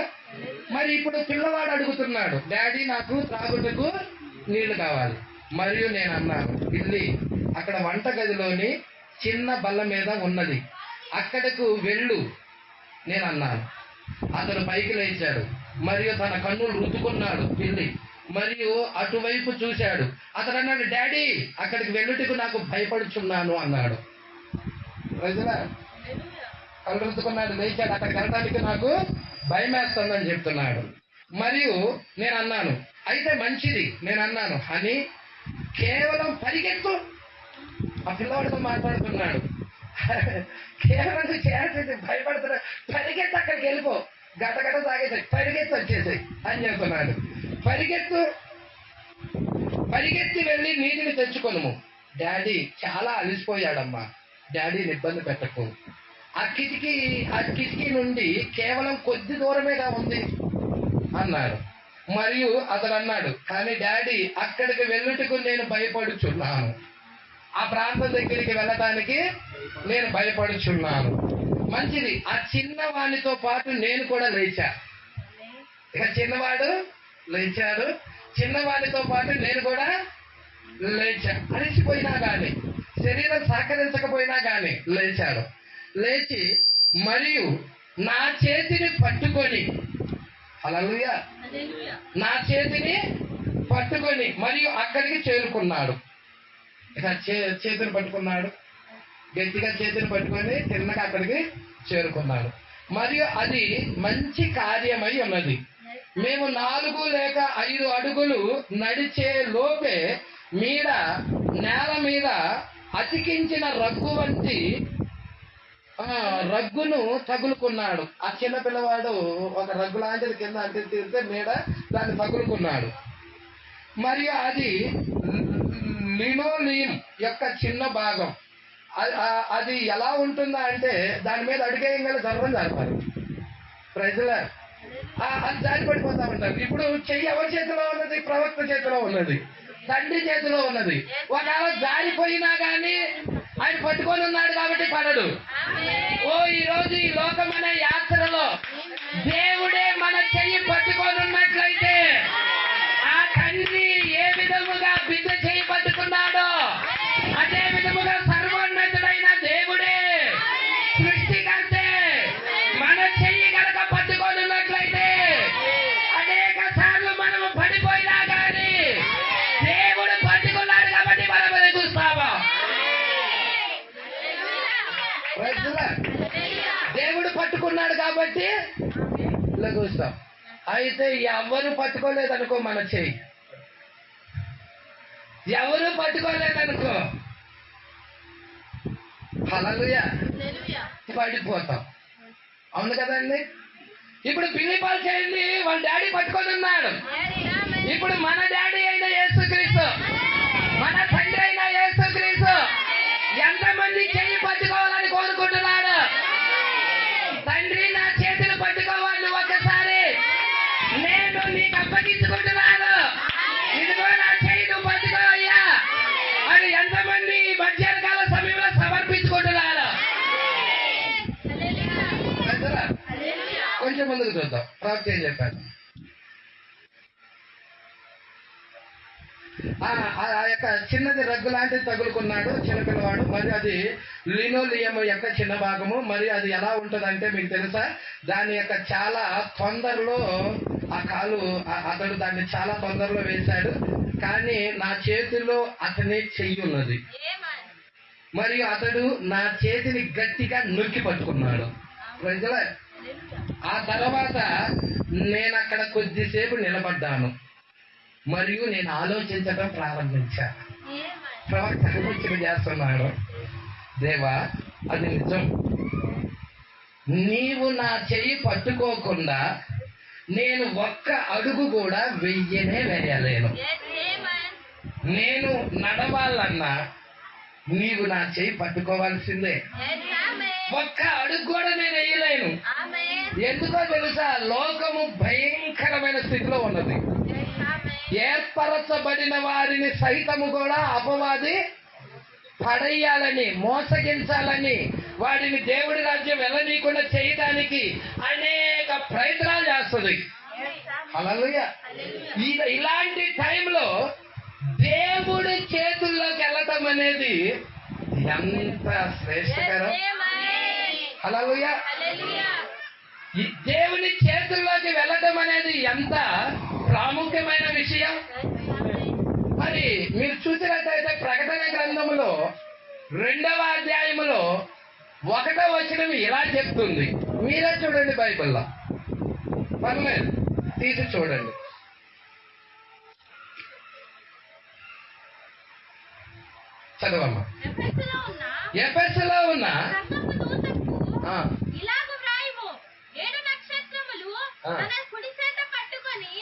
మరి ఇప్పుడు పిల్లవాడు అడుగుతున్నాడు, డాడీ నాకు త్రాగుటకు నీళ్లు కావాలి. మరియు నేను అన్నాను, ఇల్లి అక్కడ వంటగదిలోని చిన్న బల్ల మీద ఉన్నది, అక్కడకు వెళ్ళు నేను అన్నాను. అతను పైకి లేచాడు మరియు తన కన్నులు రుద్దుకున్నాడు పిల్లి, మరియు అటువైపు చూశాడు. అతను అన్నాడు, డాడీ అక్కడికి వెళ్ళుటకు నాకు భయపడుచున్నాను అన్నాడు. ప్రజలా కళ్ళు రుద్దుకున్నాడు, లేచాడు, అక్కడికి వెళ్ళడానికి నాకు భయం వేస్తుందని చెప్తున్నాడు. మరియు నేను అన్నాను, అయితే మంచిది. నేను అన్నాను, హనీ కేవలం పరిగెత్తు. ఆ పిల్లవాడితో మాట్లాడుతున్నాడు. కేవలం చేసేది భయపడుతున్నా, పరిగెత్తు, అక్కడికి వెళ్ళిపో, గటగట తాగేసాయి, పరిగెత్తు వచ్చేసాయి అని చెప్తున్నాడు. పరిగెత్తి వెళ్ళి నీటిని తెచ్చుకొనుము. డాడీ చాలా అలసిపోయాడమ్మా, డాడీని ఇబ్బంది పెట్టకు. ఆ కిటికీ నుండి కేవలం కొద్ది దూరమేగా ఉంది అన్నాడు. మరియు అతడు అన్నాడు, కానీ డాడీ అక్కడికి వెళ్ళుటకు నేను భయపడుచున్నాను, ఆ ప్రాంతం దగ్గరికి వెళ్ళటానికి నేను భయపడుచున్నాను. మంచిది. ఆ చిన్నవాడితో పాటు నేను కూడా లేచా. ఇక చిన్నవాడు లేచాడు, చిన్నవాడితో పాటు నేను కూడా లేచా. అలసిపోయినా గాని, శరీరం సహకరించకపోయినా గాని లేచాడు. లేచి మరియు నా చేతిని పట్టుకొని, హల్లెలూయా, నా చేతిని పట్టుకొని మరియు అక్కడికి చేరుకున్నాడు. ఇక చేతిని పట్టుకున్నాడు, గట్టిగా చేతిని పట్టుకొని తిన్నగా అక్కడికి చేరుకున్నాడు. మరియు అది మంచి కార్యమై ఉన్నది. మేము 4 లేక 5 అడుగులు నడిచే లోపే నేల మీద అతికించిన రగ్గు వంటి రగ్గును తగులుకున్నాడు. ఆ చిన్న పిల్లవాడు ఒక రగ్గు లాంటిది కింద అంటే తీరితే మీద దాన్ని తగులుకున్నాడు. మరియు అది లినోలియం యొక్క చిన్న భాగం. అది ఎలా ఉంటుందా అంటే దాని మీద అడిగేయంగా జరగడం జరపాలి. ప్రజల అది జారి పడిపోతా ఉంటారు. ఇప్పుడు చెయ్యి ఎవరి చేతిలో ఉన్నది? ప్రవక్త చేతిలో ఉన్నది, తండ్రి చేతిలో ఉన్నది. ఒకవేళ జారిపోయినా గానీ ఆయన పట్టుకొని ఉన్నాడు కాబట్టి పడడు. ఈ రోజు ఈ లోకం అనే యాత్రలో దేవుడే మన చెయ్యి పట్టుకొని ఉన్నట్లయితే ఆ తండ్రి ఏ విధముగా బిడ్డ చెయ్యి పట్టుకున్నాడో అదే విధముగా సర్వోన్నతుడైన దేవుడే, సృష్టికర్తే మన చెయ్యి కనుక పట్టుకొని ఉన్నట్లయితే అనేక సార్లు మనము పడిపోయినా కానీ దేవుడు పట్టుకున్నాడు కాబట్టి మనం చూస్తాము. దేవుడు పట్టుకున్నాడు కాబట్టి లగుస్తాం. అయితే ఎవరు పట్టుకోలేదనుకో, మన చెయ్యి ఎవరు పట్టుకోలేదనుకో, హల్లెలూయా, పడిపోతాం. అవును కదండి. ఇప్పుడు బిలీపాలు చేయండి, వాళ్ళ డాడీ పట్టుకొని ఉన్నాడు. ఇప్పుడు మన డాడీ అయిన యేసుక్రీస్తు, మన తండ్రి అయిన యేసుక్రీస్తు ఎంతమంది చెయ్యి పట్టుకోవాలని కోరుకుంటున్నాడు? తండ్రి నా చేతులు పట్టుకోవాలి ఒకసారి, నేను నీకు అప్పగించుకుంటున్నాను, ఇదిగో నా చేయి నువ్వు పట్టుకో అయ్యా అని ఎంతమంది మధ్యాహ్నకాల సమయంలో సమర్పించుకుంటున్నారు? కొంచెం ముందుకు చూద్దాం. ప్రవక్త ఏం చెప్పారు? ఆ యొక్క చిన్నది రగ్గు లాంటిది తగులుకున్నాడు చిన్నపిల్లవాడు. మరి అది లినోలియం యొక్క చిన్న భాగము. మరి అది ఎలా ఉంటుందంటే మీకు తెలుసా? దాని యొక్క చాలా తొందరలో ఆ కాలు అతడు దాన్ని చాలా తొందరలో వేశాడు. కానీ నా చేతిలో అతని చెయ్యి ఉన్నది. మరియు అతడు నా చేతిని గట్టిగా నొక్కి పట్టుకున్నాడు. ప్రజల ఆ తర్వాత నేను అక్కడ కొద్దిసేపు నిలబడ్డాను మరియు నేను ఆలోచించడం ప్రారంభించాను. ప్రవక్త ఆలోచన చేస్తున్నాడు, దేవా అది నిజం, నీవు నా చెయ్యి పట్టుకోకుండా నేను ఒక్క అడుగు కూడా వేయలేను. నేను నడవాలన్నా నీవు నా చెయ్యి పట్టుకోవాల్సిందే. ఒక్క అడుగు కూడా నేను వేయలేను. ఎందుకో తెలుసా? లోకము భయంకరమైన స్థితిలో ఉన్నది. ఏర్పరచబడిన వారిని సైతము కూడా అపవాది పడేయాలని, మోసగించాలని, వాడిని దేవుడి రాజ్యం వెళ్ళనీయకుండా చేయడానికి అనేక ప్రయత్నాలు చేస్తుంది. హల్లెలూయా. ఇలాంటి టైంలో దేవుడి చేతుల్లోకి వెళ్ళటం అనేది ఎంత శ్రేష్టకరం. హల్లెలూయా. ఈ దేవుని చేతుల్లోకి వెళ్ళటం అనేది ఎంత ప్రాముఖ్యమైన విషయం. మరి మీరు చూసినట్టయితే ప్రకటన గ్రంథములో 2వ అధ్యాయములో 1వ వచనం ఇలా చెప్తుంది. మీరే చూడండి, బైబిల్లో పర్లేదు తీసి చూడండి. చదవమ్మా. ఎఫెసులో ఉన్న ఇలాగు వ్రాయుము, 7 నక్షత్రములు తన కుడి చేత పట్టుకొని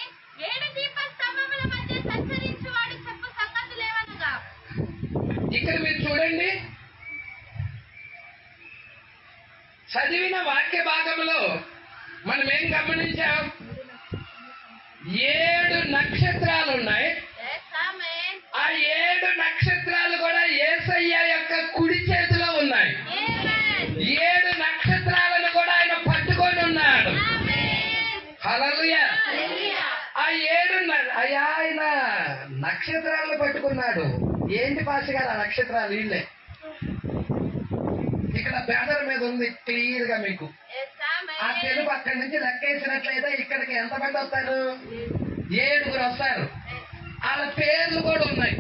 7 దీపస్తంభముల మధ్య సంచరించువాడు చెప్పు సంగతులేవనగా. ఇక్కడ మీరు చూడండి, చదివిన వాక్య భాగంలో మనం ఏం గమనించాం? 7 నక్షత్రాలు ఉన్నాయి. ఆ 7 నక్షత్రాలు కూడా యేసయ్య యొక్క కుడి చేతిలో ఉన్నాయి. 7 నక్షత్రాలను కూడా ఆయన పట్టుకొని ఉన్నాడు. హల్లెలూయా. ఆ 7 ఆయన నక్షత్రాలను పట్టుకున్నాడు. ఏంటి పాస్ గారు ఆ నక్షత్రాలు? వీళ్ళే. ఇక్కడ బ్యానర్ మీద ఉంది క్లియర్ గా మీకు. ఆ తెలుగు అక్కడి నుంచి లెక్కేసినట్లయితే ఇక్కడికి ఎంతమంది వస్తారు? 7 వస్తారు. వాళ్ళ పేర్లు కూడా ఉన్నాయి.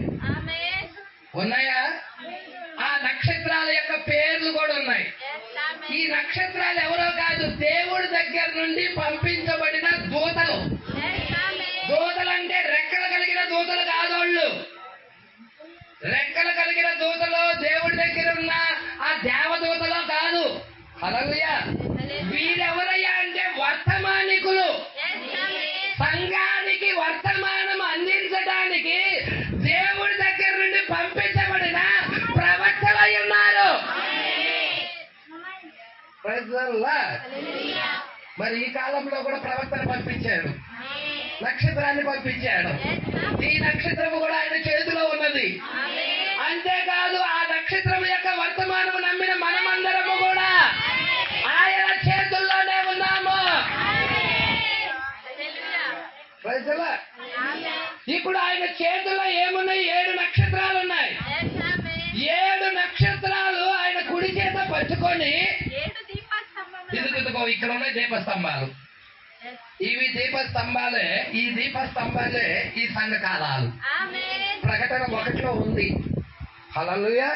ఉన్నాయా? ఆ నక్షత్రాల యొక్క పేర్లు కూడా ఉన్నాయి. ఈ నక్షత్రాలు ఎవరో కాదు, దేవుడి దగ్గర నుండి పంపించబడిన దూతలు. దూతలు అంటే రెక్కలు కలిగిన దూతలు కాదోళ్ళు. రెక్కలు కలిగిన దూతలు దేవుడి దగ్గర ఉన్న ఆ దేవదూతలో కాదు. హల్లెలూయా. వీరెవరయ్యా అంటే వర్తమానికులు. సంఘానికి వర్తమానం అందించడానికి దేవుడి దగ్గర నుండి పంపించబడిన ప్రవక్తలై ఉన్నారు. మరి ఈ కాలంలో కూడా ప్రవక్తను పంపించాడు, నక్షత్రాన్ని పంపించాడు. ఈ నక్షత్రము కూడా ఆయన చేతిలో ఉన్నది. అంతేకాదు ఆ నక్షత్రం యొక్క వర్తమానం నమ్మిన మనమందరము కూడా ఆయన చేతుల్లోనే ఉన్నాము. ఇప్పుడు ఆయన చేతుల్లో ఏమున్నాయి? 7 నక్షత్రాలు ఉన్నాయి. 7 నక్షత్రాలు ఆయన కుడి చేత పట్టుకొని, ఇదిగో ఇక్కడ ఉన్నాయి దీపస్తంభాలు. ఇవి దీపస్తంభాలే. ఈ దీపస్తంభాలే ఈ సంఘకాలాలు. ప్రకటన 1లో ఉంది. హల్లెలూయా.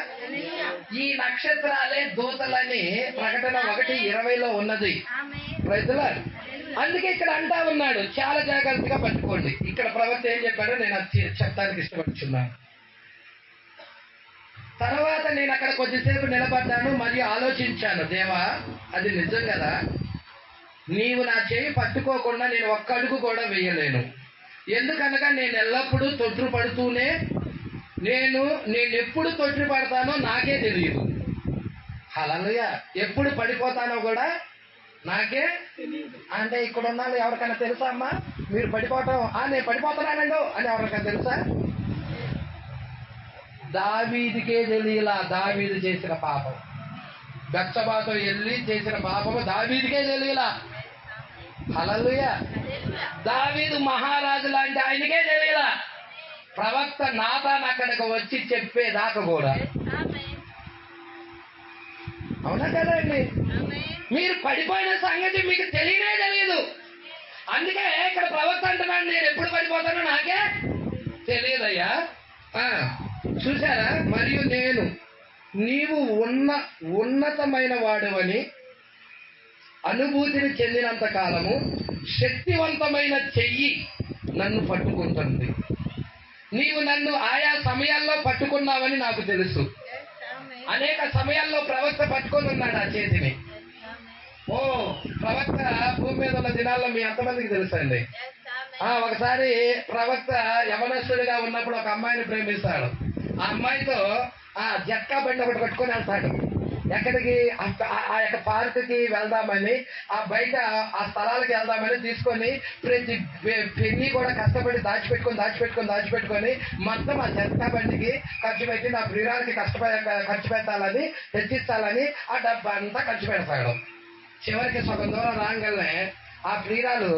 ఈ నక్షత్రాలే దూతలని ప్రకటన 1:20లో ఉన్నది. ప్రజలు అందుకే ఇక్కడ అంటా ఉన్నాడు, చాలా జాగ్రత్తగా పట్టుకోండి. ఇక్కడ ప్రవక్త ఏం చెప్పాడో నేను అది చెప్తానికి ఇష్టపడుతున్నాను. తర్వాత నేను అక్కడ కొద్దిసేపు నిలబడ్డాను మరియు ఆలోచించాను, దేవా అది నిజం కదా, నీవు నా చేయి పట్టుకోకుండా నేను ఒక్క అడుగు కూడా వేయలేను. ఎందుకనగా నేను ఎల్లప్పుడూ తొట్టు పడుతూనే నేను ఎప్పుడు తొట్టు పడతానో నాకే తెలియదు. హల్లెలూయా. ఎప్పుడు పడిపోతానో కూడా నాకే. అంటే ఇక్కడ ఉన్న ఎవరికైనా తెలుసా అమ్మా? మీరు పడిపోవటం, నేను పడిపోతున్నానండు అని ఎవరికైనా తెలుసా? దావీదుకే తెలియలా. దావీదు చేసిన పాపం, బెత్షెబాతో వెళ్ళి చేసిన పాపము దావీదుకే తెలియలా. హల్లెలూయా. దావీదు మహారాజు లాంటి ఆయనకే తెలియలా. ప్రవక్త నాతాన్ అక్కడికి వచ్చి చెప్పేదాకా కూడా. అవునా కదండి? మీరు పడిపోయిన సంగతి మీకు తెలియనే తెలియదు. అందుకే ఇక్కడ ప్రవక్త అంటున్నాడు, నేను ఎప్పుడు పడిపోతానో నాకే తెలియదయ్యా. చూసారా? మరియు నేను నీవు ఉన్నతమైన వాడవని అనుభూతిని చెందినంత కాలము శక్తివంతమైన చెయ్యి నన్ను పట్టుకుంటుంది. నీవు నన్ను ఆయా సమయాల్లో పట్టుకున్నావని నాకు తెలుసు. అనేక సమయాల్లో ప్రవక్త పట్టుకొని ఉన్నాడు ఆ చేతిని. ఓ ప్రవక్త భూమి మీద ఉన్న దినాల్లో మీ ఎంతమందికి తెలుసండి? ఒకసారి ప్రవక్త యవనస్తుడిగా ఉన్నప్పుడు ఒక అమ్మాయిని ప్రేమిస్తాడు. ఆ అమ్మాయితో జట్కా బండి ఒకటి పట్టుకొని వెళ్తాడు. ఎక్కడికి? ఆ యొక్క పార్కుకి వెళ్దామని, ఆ బయట ఆ స్థలాలకు వెళ్దామని తీసుకొని ప్రతి పెన్ని కూడా కష్టపడి దాచిపెట్టుకొని మొత్తం ఆ జట్కా బండికి ఖర్చు పెట్టి నా ప్రియురాలకి ఖర్చు పెట్టాలని, తెచ్చిస్తాలని ఆ డబ్బు అంతా ఖర్చు పెడతాడు. చివరికి సగం దూరం రాగానే ఆ ప్రియురాలు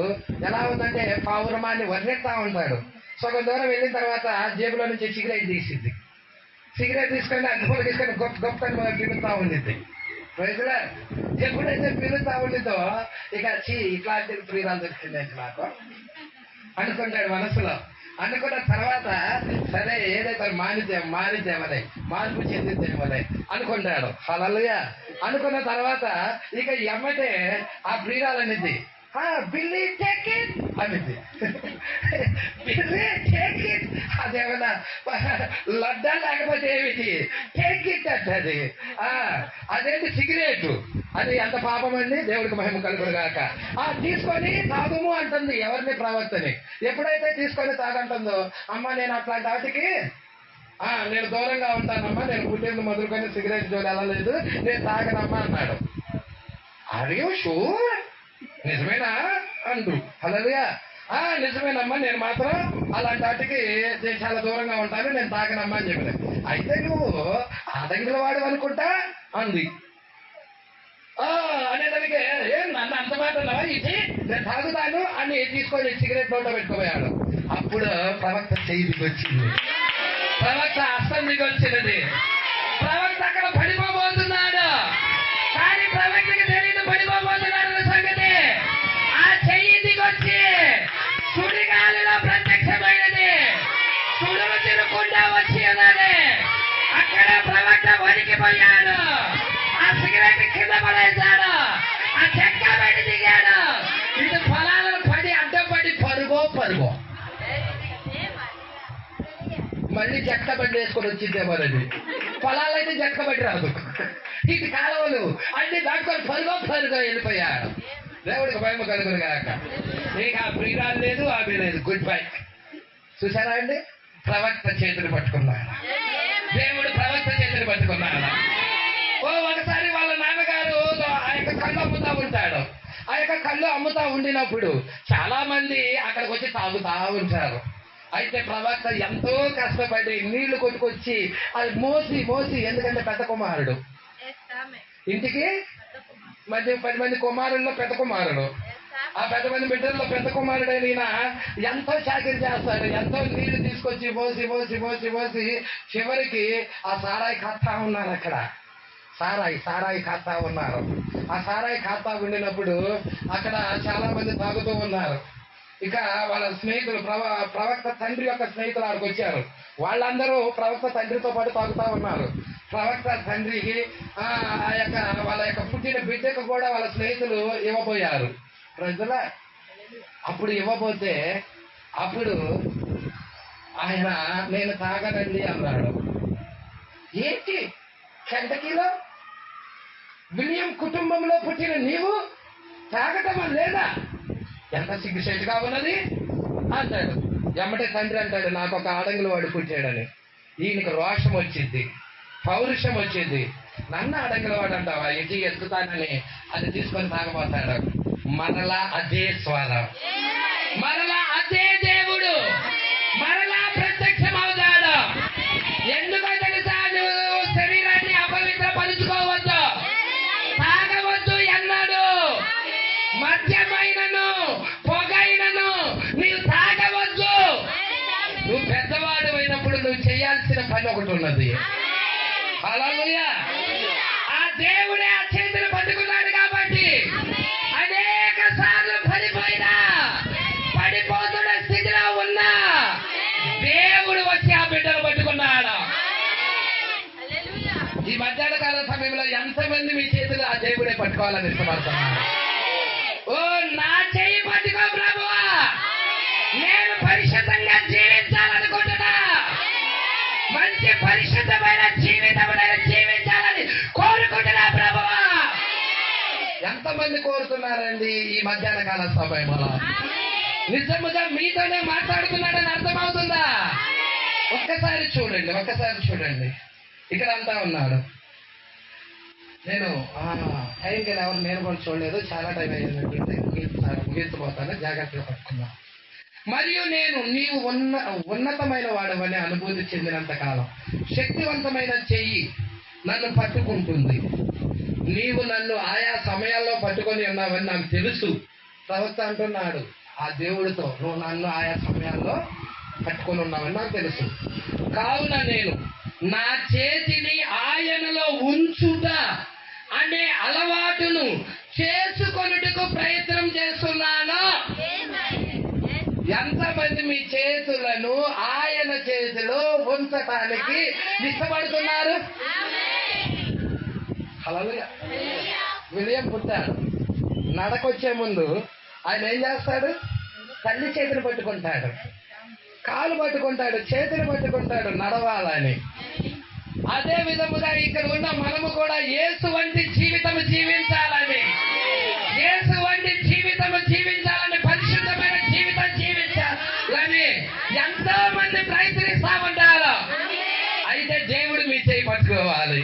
ఎలా ఉందంటే పావురమాన్ని వర్ణిస్తా ఉంటాడు. సగం దూరం వెళ్ళిన తర్వాత జేబులో నుంచి సిగరెట్ తీసింది. సిగరెట్ తీసుకొని అగ్గిపుల్ల తీసుకొని గొప్ప పిలుస్తా ఉండిద్ది. ప్రజలా ఎప్పుడైతే పిలుస్తా ఉండిద్దో ఇక ఇట్లాంటి ప్రియురాలు దొరికింది నాకు అనుకుంటాడు మనసులో. అనుకున్న తర్వాత సరే ఏదైతే మారిద్దేమలే, మార్పు చెందిద్దేమలే అనుకుంటాడు. హల్లెలూయా. అనుకున్న తర్వాత ఇక ఎమ్మటే ఆ ప్రియురాలనిద్ది, బిల్లీ టేక్ ఇట్ అనిద్ది. బిల్లీ టేక్ ఇట్ అదేమన్నా లడ్డా లేకపోతే ఏమిటి? టేక్ ఇట్ అంటది. అదేంటి? సిగరెట్. అది ఎంత పాపం అండి! దేవుడికి మహిమ కలుగునుగాక. తీసుకొని తాగుము అంటుంది ఎవరిని? ప్రవక్తని. ఎప్పుడైతే తీసుకొని తాగంటుందో, అమ్మ నేను అట్లాంటి వాటికి నేను దూరంగా ఉంటానమ్మా, నేను పుట్టింది మొదలుకొని సిగరెట్ జోలి వెళ్ళలేదు, నేను తాగనమ్మా అన్నాడు. Are you sure? నిజమేనా అంటూ. హల్లెలూయా. నిజమేనమ్మా, నేను మాత్రం అలాంటి వాటికి నేను చాలా దూరంగా ఉంటాను, నేను తాగనమ్మా అని చెప్పిన. అయితే నువ్వు ఆటంకుల వాడు అనుకుంటా అంది. అనేదానికి నన్ను అంత మాట్లాడవా? ఇది నేను తాగుతాను అని తీసుకొని సిగరెట్ నోట్లో పెట్టుకోపోయాడు. అప్పుడు ప్రవక్త చేయికి వచ్చింది, ప్రవక్త అస్తందికి వచ్చినది. ప్రవక్త అక్కడ పడిపోబోతున్నాడు, కానీ ప్రవక్తకి తెలియదు పడిపోబోతున్నాడు సంగతి. ఆ చెయ్యి దిగొచ్చి సుడిగాలిలో ప్రత్యక్షమైనది, సుడులు తిరుగుకుండా వచ్చి ఉన్నది. అక్కడ ప్రవక్త వణికిపోయాడు, ఆ సిగరెట్ కింద పడేశాడు, ఆ చెక్క పెట్టి దిగాడు. ఇటు పొలాలను పడి అడ్డం పడి పరుగో మళ్ళీ జట్క బండి వేసుకొని వచ్చిందేమోనండి. పొలాలైతే జట్క బండి రాదు, ఇటు కాలువలు అన్ని దాటుకొని పరుగో వెళ్ళిపోయాడు. దేవుడికి భయం కలుగునుగాక. నీకు ఆ ప్రియురాలు లేదు, ఆమె లేదు. Good bye. చూసారా అండి? ప్రవక్త చేతులు పట్టుకున్నాడు, దేవుడు ప్రవక్త చేతులు పట్టుకున్నాడు. ఒకసారి వాళ్ళ నాన్నగారు ఆ యొక్క కళ్ళు అమ్ముతా ఉంటాడు. ఆ యొక్క కళ్ళు అమ్ముతా ఉండినప్పుడు చాలా మంది అక్కడికి వచ్చి తాగుతా ఉంటారు. అయితే ప్రవక్త ఎంతో కష్టపడి నీళ్లు కొట్టుకొచ్చి అది మోసి ఎందుకంటే పెద్ద కుమారుడు ఇంటికి 10 మంది కుమారుల్లో పెద్ద కుమారుడు. ఆ 10 మంది బిడ్డల్లో పెద్ద కుమారుడైన ఈయన ఎంతో చాకరీ చేస్తాడు. ఎంతో నీళ్లు తీసుకొచ్చి మోసి చివరికి ఆ సారాయి ఖాతా ఉన్నారు. అక్కడ సారాయి ఖాతా ఉన్నారు. ఆ సారాయి ఖాతా ఉండినప్పుడు అక్కడ చాలా మంది తాగుతూ ఉన్నారు. ఇక వాళ్ళ స్నేహితులు ప్రవక్త తండ్రి యొక్క స్నేహితులు ఆడికి వచ్చారు. వాళ్ళందరూ ప్రవక్త తండ్రితో పాటు తాగుతా ఉన్నారు. ప్రవక్త తండ్రికి వాళ్ళ యొక్క పుట్టిన బిడ్డకు కూడా వాళ్ళ స్నేహితులు ఇవ్వబోయారు. ప్రజలా అప్పుడు ఇవ్వబోతే అప్పుడు ఆయన నేను తాగనండి అన్నాడు. ఏంటి కంటకీలో విలియం కుటుంబంలో పుట్టిన నీవు తాగటం లేదా? ఎంత సిగ్గుసేటుగా ఉన్నది అంటాడు. ఎమ్మటే తండ్రి అంటాడు, నాకు ఒక ఆడంగుల వాడు పుట్టాడని. ఈయనకి రోషం వచ్చింది, పౌరుషం వచ్చింది. నన్ను ఆడంగుల వాడు అంటావా? ఇంటికి ఎత్తుతానని అది తీసుకొని తాగబోతాడు. మరలా అదే స్వరం, మరలా అదే దేవుడు మరలా ప్రత్యక్షం అవుతాడు. ఎందుకో తెలుసా? నువ్వు శరీరాన్ని అపవిత్రపరుచుకోవద్దు, తాగవద్దు ఎన్నాడు. మద్యమైనను పొగైనను నీవు తాగవద్దు. నువ్వు పెద్దవాడు అయినప్పుడు నువ్వు చేయాల్సిన పని ఒకటి ఉన్నది. హల్లెలూయా. ఆ దేవుడే ఆ చేతులు పట్టుకున్నాడు కాబట్టి అనేక సార్లు పడిపోతున్న స్థితిలో ఉన్నా దేవుడు వచ్చి ఆ బిడ్డలు పట్టుకున్నాడు. ఈ మధ్య ఎంతమంది మీ చేతులు ఆ దేవుడే పట్టుకోవాలని ఇష్టపడుతున్నారు? ఓ నా చెయ్యి పట్టుకో ప్రభువా, నేను పరిశుద్ధంగా జీవించాలనుకుంటున్నా, మంచి పరిశుద్ధమైన జీవితం నేను జీవించాలని కోరుకుంటున్నా ప్రభువా. ఎంతమంది కోరుతున్నారండి ఈ మధ్యాహ్న కాల సమయంలో? నిజముగా మీతోనే మాట్లాడుతున్నాడని అర్థమవుతుందా? ఒక్కసారి చూడండి, ఇక్కడ అంతా ఉన్నాడు. నేను టైంకి ఎవరు నేను కూడా చూడలేదు, చాలా టైం అయ్యేటట్టుంది, ముగించిపోతాను, జాగ్రత్తగా పట్టుకున్నా. మరియు నేను నీవు ఉన్నతమైన వాడవని అనుభూతి చెందినంత కాలం శక్తివంతమైన చెయ్యి నన్ను పట్టుకుంటుంది. నీవు నన్ను ఆయా సమయాల్లో పట్టుకొని ఉన్నావని నాకు తెలుసు. ప్రవక్త అంటున్నాడు ఆ దేవుడితో, నువ్వు నన్ను ఆయా సమయాల్లో పట్టుకొని ఉన్నావని నాకు తెలుసు. కావున నేను నా చేతిని ఆయనలో ఉంచుట అనే అలవాటును చేసుకొనుటకు ప్రయత్నం చేస్తున్నాను. ఎంతమంది మీ చేతులను ఆయన చేతిలో ఉంచటానికి ఇష్టపడుతున్నారు? హల్లెలూయా. విలియం పుట్టాడు. నడకొచ్చే ముందు ఆయన ఏం చేస్తాడు? తల్లి చేతిని పట్టుకుంటాడు, కాలు పట్టుకుంటాడు, చేతిని పట్టుకుంటాడు నడవాలని. అదే విధముగా ఇక్కడ ఉన్న మనము కూడా యేసు వంటి జీవితం జీవించాలని, యేసు వంటి జీవితం జీవించాలని, పరిశుద్ధమైన జీవితం జీవించాలని ఎంతో మంది ప్రయత్నిస్తా ఉంటారు. అయితే దేవుడు మీ చేయి పట్టుకోవాలి,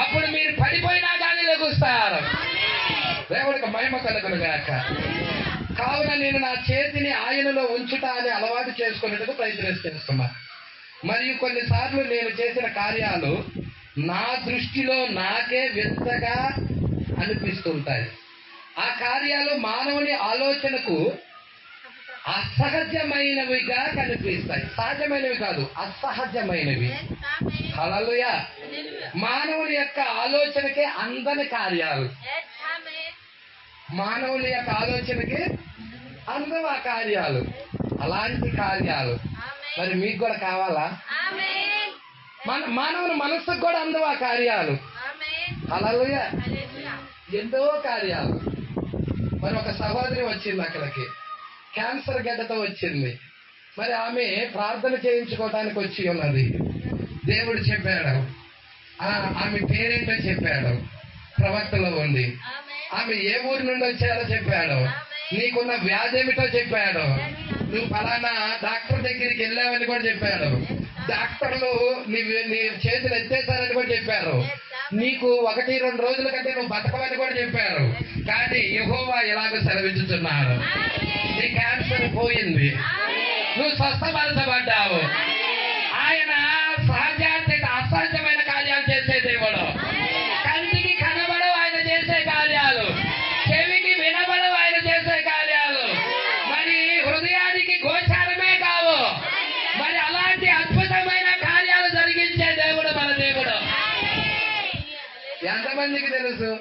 అప్పుడు మీరు పడిపోయినా కానీ లెగుస్తారు. దేవుడికి మహిమ కలుగును గాక. కావున నేను నా చేతిని ఆయనలో ఉంచుట అని అలవాటు చేసుకునేందుకు ప్రయత్నిస్తున్నా. మరియు కొన్నిసార్లు నేను చేసిన కార్యాలు నా దృష్టిలో నాకే వింతగా అనిపిస్తుంటాయి. ఆ కార్యాలు మానవుని ఆలోచనకు అసహజమైనవిగా కనిపిస్తాయి. సహజమైనవి కాదు, అసహజమైనవి. హల్లెలూయా. మానవుని యొక్క ఆలోచనకే అందని కార్యాలు, మానవుని యొక్క ఆలోచనకి అందం ఆ కార్యాలు. అలాంటి కార్యాలు మరి మీకు కూడా కావాలా? మానవుని మనస్సుకు కూడా అందం ఆ కార్యాలు. హల్లెలూయా. ఎన్నో కార్యాలు. మరి ఒక సహోదరి వచ్చింది అక్కడికి, క్యాన్సర్ గడ్డతో వచ్చింది. మరి ఆమె ప్రార్థన చేయించుకోవటానికి వచ్చి ఉన్నది. దేవుడు చెప్పాడు, ఆమె పేరేంటో చెప్పాడు, ప్రవక్తలో ఉంది. ఆమె ఏ ఊరి నుండి వచ్చారో చెప్పాడు, నీకున్న వ్యాధి ఏమిటో చెప్పాడు, నువ్వు ఫలానా డాక్టర్ దగ్గరికి వెళ్ళావని కూడా చెప్పాడు, డాక్టర్లు నీ చేతులు ఎత్తేసారని కూడా చెప్పారు, నీకు 1-2 రోజుల కంటే నువ్వు బతకవని కూడా చెప్పారు. కానీ యెహోవా ఎలాగో సెలవించుతున్నాడు, నీ క్యాన్సర్ పోయింది, నువ్వు స్వస్థపరచబడ్డావు. ఆయన సహజాత అసహజమైన కార్యాలు చేసే దేవుడు. కంటికి కనబడవు ఆయన చేసే కార్యాలు, చెవికి వినబడవు ఆయన చేసే కార్యాలు, మరి హృదయానికి గోచారమే కావు. మరి అలాంటి అద్భుతమైన కార్యాలు జరిగించే దేవుడు మన దేవుడు. ఎంతమందికి తెలుసు?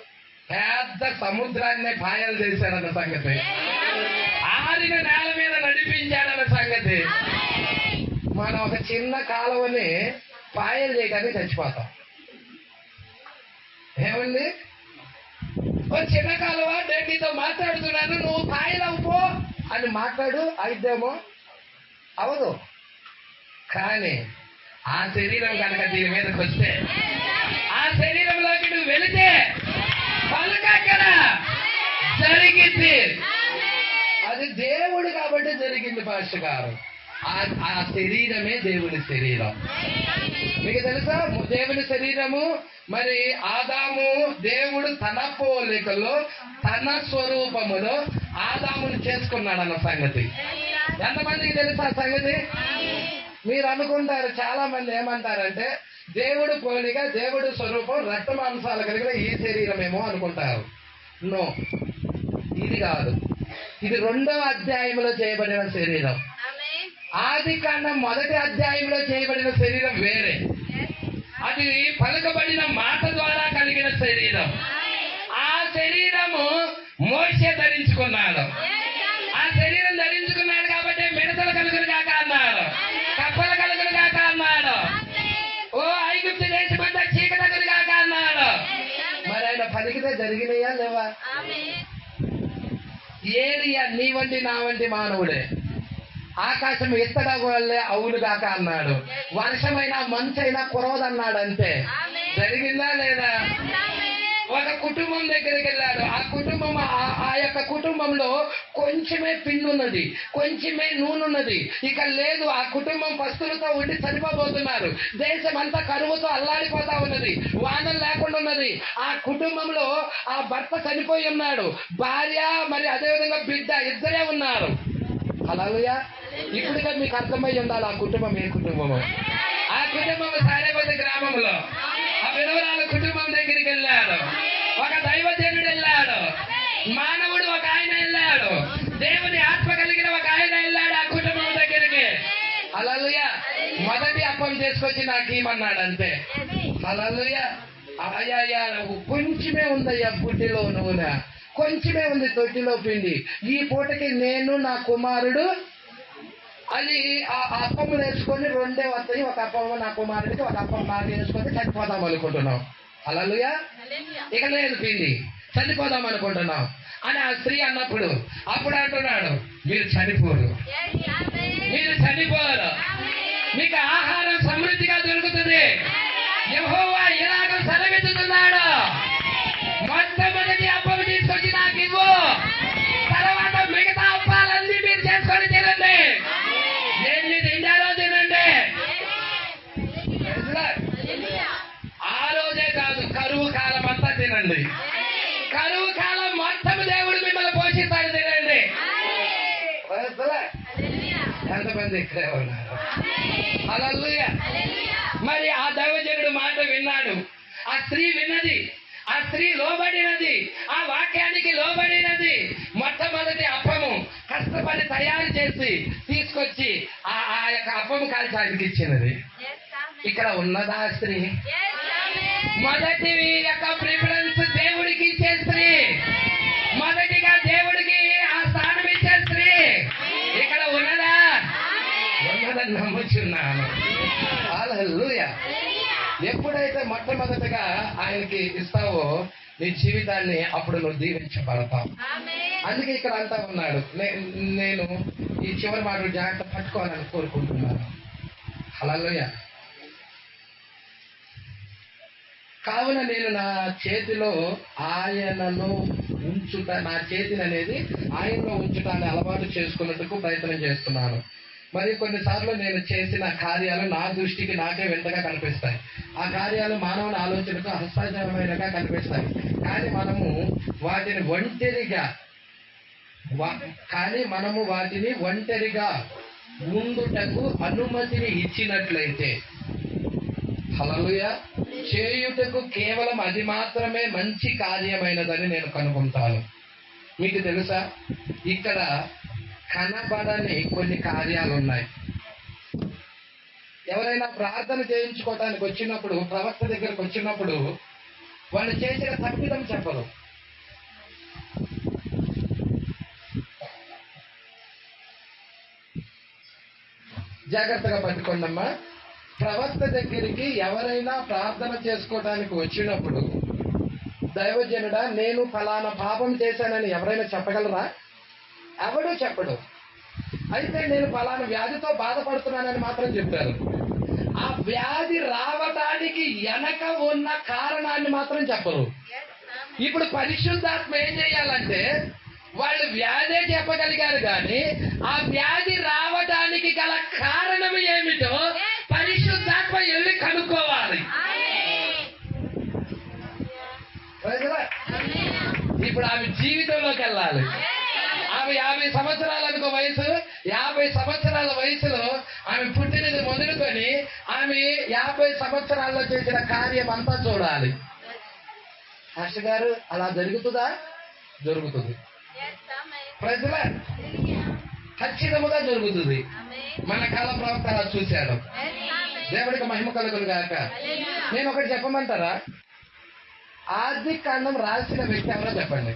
పెద్ద సముద్రాన్ని పాయలు చేశాడన్న సంగతి, ఆరిన నేల మీద నడిపించాడన్న సంగతి. మనం ఒక చిన్న కాలువని పాయలు చేయడానికి చచ్చిపోతాం. ఏమండి, ఒక చిన్న కాలువ, నేను నీతో మాట్లాడుతున్నాను, నువ్వు పాయలవు అని మాట్లాడు, అయిద్దేమో అవదు. కానీ ఆ శరీరం కనుక దీని మీదకి వస్తే, ఆ శరీరంలోకి నువ్వు వెళితే పలుకక్కడ జరిగింది. అది దేవుడు కాబట్టి జరిగింది పాస్టర్ గారు. ఆ శరీరమే దేవుని శరీరం. మీకు తెలుసా దేవుని శరీరము? మరి ఆదాము దేవుడు తన పోలికలో తన స్వరూపములో ఆదాముని చేసుకున్నాడు అన్న సంగతి ఎంతమందికి తెలుసా సంగతి? మీరు అనుకుంటారు, చాలా మంది ఏమంటారంటే దేవుడు పోలిక, దేవుడు స్వరూపం, రక్త మాంసాలు కలిగిన ఈ శరీరమేమో అనుకుంటారు. నో, ఇది కాదు. ఇది 2వ అధ్యాయంలో చేయబడిన శరీరం. ఆదికాండం 1వ అధ్యాయంలో చేయబడిన శరీరం వేరే. అది పలుకబడిన మాట ద్వారా కలిగిన శరీరం. ఆ శరీరము మోషే ధరించుకున్నాడు. ఆ శరీరం ధరించుకున్నాడు కాబట్టి మిడతలు కలుగులు కాక అన్నాడు, కప్పలు కలుగులు కాక అన్నాడు, ఓ ఐగుప్తు దేశమంతా చీకటగులు కాక అన్నాడు. ఏలియా నీ వంటి నా వంటి మానవుడే. ఆకాశం ఎత్తడ వల్లే అవును కాక అన్నాడు. వర్షమైనా మంచైనా కురవదన్నాడు. అంతే. జరిగిందా లేదా? ఒక కుటుంబం దగ్గరికి వెళ్ళాడు. ఆ కుటుంబం ఆ యొక్క కుటుంబంలో కొంచెమే పిండి ఉన్నది, కొంచెమే నూనె ఉన్నది. ఇక లేదు. ఆ కుటుంబం పస్తులతో ఉండి చనిపోబోతున్నారు. దేశం అంతా కరువుతో అల్లాడిపోతా ఉన్నది. వానలు లేకుండా ఉన్నది. ఆ కుటుంబంలో ఆ భర్త చనిపోయి ఉన్నాడు. భార్య మరి అదేవిధంగా బిడ్డ ఇద్దరే ఉన్నారు. హల్లెలూయా. ఇప్పుడుగా మీకు అర్థమై ఉండాలి ఆ కుటుంబం ఏ కుటుంబము. ఆ కుటుంబం సారేపల్లి గ్రామంలో ఆ విధవరాల కుటుంబం దగ్గరికి వెళ్ళాడు. ఒక దైవజనుడు వెళ్ళాడు. మానవుడు ఒక ఆయన వెళ్ళాడు. దేవుని ఆత్మ కలిగిన ఒక ఆయన వెళ్ళాడు ఆ కుటుంబం దగ్గరికి. హల్లెలూయా. మొదటి అప్పం చేసుకొచ్చి నాకు ఇమ్మన్నాడు. అంతే. హల్లెలూయా. అయ్యా కొంచెమే ఉందయ్యా బుడ్డిలో నూనె, కొంచెమే ఉంది తొట్టిలో పిండి. ఈ పూటకి నేను నా కుమారుడు అది ఆ అప్పము వేసుకొని 2 వస్తాయి. ఒక అప్పము నా కుమారుడికి, ఒక అప్పం నాకు వేసుకొని చనిపోదాం అనుకుంటున్నాం. హల్లెలూయా. ఇక లేదు పిండి, చనిపోదాం అనుకుంటున్నాం అని ఆ స్త్రీ అన్నప్పుడు అప్పుడు అంటున్నాడు, మీరు చనిపోరు, మీరు చనిపోరు, మీకు ఆహారం సమృద్ధిగా దొరుకుతుంది. యెహోవా ఇలాగ సెలవిస్తున్నాడు, మొట్టమొదటి అప్పము తీసుకొచ్చి నాకు ఇవ్వు, తర్వాత మిగతా అప్పాలన్నీ మీరు చేసుకొని తినండి. నేను మీరు తింటారో తినండి. ఆ రోజే కాదు, కరువు కాలం అంతా తినండి. కరువు కాలం మొత్తం దేవుడు మిమ్మల్ని పోషిస్తాడు. తినండి. ఎంతమంది ఇక్కడే ఉన్నారు? హల్లెలూయా. మరి ఆ దైవజనుడు మాట విన్నాడు. ఆ స్త్రీ విన్నది, ఆ స్త్రీ లోబడినది, ఆ వాక్యానికి లోబడినది. మొట్టమొదటి అప్పము కష్టపడి తయారు చేసి తీసుకొచ్చి ఆ యొక్క అప్పము కాల్చి ఆయనకి ఇచ్చినది. ఇక్కడ ఉన్నదా స్త్రీ? మొదటి యొక్క ప్రిఫరెన్స్ దేవుడికి ఇచ్చే స్త్రీ, మొదటిగా దేవుడికి ఆ స్థానం ఇచ్చే స్త్రీ ఇక్కడ ఉన్నదా? ఉన్నదని నమ్ముచున్నాను. హల్లెలూయా. ఎప్పుడైతే మొట్టమొదటిగా ఆయనకి ఇస్తావో నీ జీవితాన్ని అప్పుడు నువ్వు దీవించబడతావు. అందుకే ఇక్కడ అంతా ఉన్నాడు. నేను ఈ చివరి మాటలు జాగ్రత్త పట్టుకోవాలని కోరుకుంటున్నాను. హల్లెలూయా. కావున నేను నా చేతిలో ఆయనను ఉంచుట, నా చేతిని అనేది ఆయనలో ఉంచుటాన్ని అలవాటు చేసుకున్నట్టుకు ప్రయత్నం చేస్తున్నాను. మరి కొన్నిసార్లు నేను చేసిన కార్యాలు నా దృష్టికి నాకే వింతగా కనిపిస్తాయి. ఆ కార్యాలు మానవుని ఆలోచనకు అసాధ్యమైనగా కనిపిస్తాయి. కానీ మనము వాటిని ఒంటరిగా ఉండుటకు అనుమతిని ఇచ్చినట్లయితే, హల్లెలూయా, చేయుటకు కేవలం అది మాత్రమే మంచి కార్యమైనదని నేను కనుగొంటాను. మీకు తెలుసా, ఇక్కడ కనబడని కొన్ని కార్యాలు ఉన్నాయి. ఎవరైనా ప్రార్థన చేయించుకోవడానికి వచ్చినప్పుడు, ప్రవక్త దగ్గరకు వచ్చినప్పుడు వాళ్ళు చేసిన తప్పిదం చెప్పరు. జాగ్రత్తగా పట్టుకోండమ్మా. ప్రవక్త దగ్గరికి ఎవరైనా ప్రార్థన చేసుకోవడానికి వచ్చినప్పుడు, దైవజనుడా నేను ఫలానా పాపం చేశానని ఎవరైనా చెప్పగలరా? ఎవడూ చెప్పడు. అయితే నేను ఫలానా వ్యాధితో బాధపడుతున్నానని మాత్రం చెప్తారు. ఆ వ్యాధి రావడానికి వెనక ఉన్న కారణాన్ని మాత్రం చెప్పరు. ఇప్పుడు పరిశుద్ధాత్మ ఏం చేయాలంటే, వాళ్ళు వ్యాధే చెప్పగలిగారు కానీ ఆ వ్యాధి రావడానికి గల కారణం ఏమిటో పరిశుద్ధాత్మ వెళ్ళి కనుక్కోవాలి. ఇప్పుడు ఆమె జీవితంలోకి వెళ్ళాలి. ఆమె 50 సంవత్సరాలు అనుకో వయసు, 50 సంవత్సరాల వయసులో ఆమె పుట్టినది మొదలుకొని ఆమె 50 సంవత్సరాల్లో చేసిన కార్యం అంతా చూడాలి. మాస్టర్ గారు అలా జరుగుతుందా? జరుగుతుంది. ప్రజల ఖచ్చితంగా జరుగుతుంది. మన కాల ప్రవక్త అలా చూశాడు. దేవుడికి మహిమ కలుగును గాక. నేను ఒకటి చెప్పమంటారా? ఆది కాండం రాసిన వ్యక్తి ఎవరో చెప్పండి.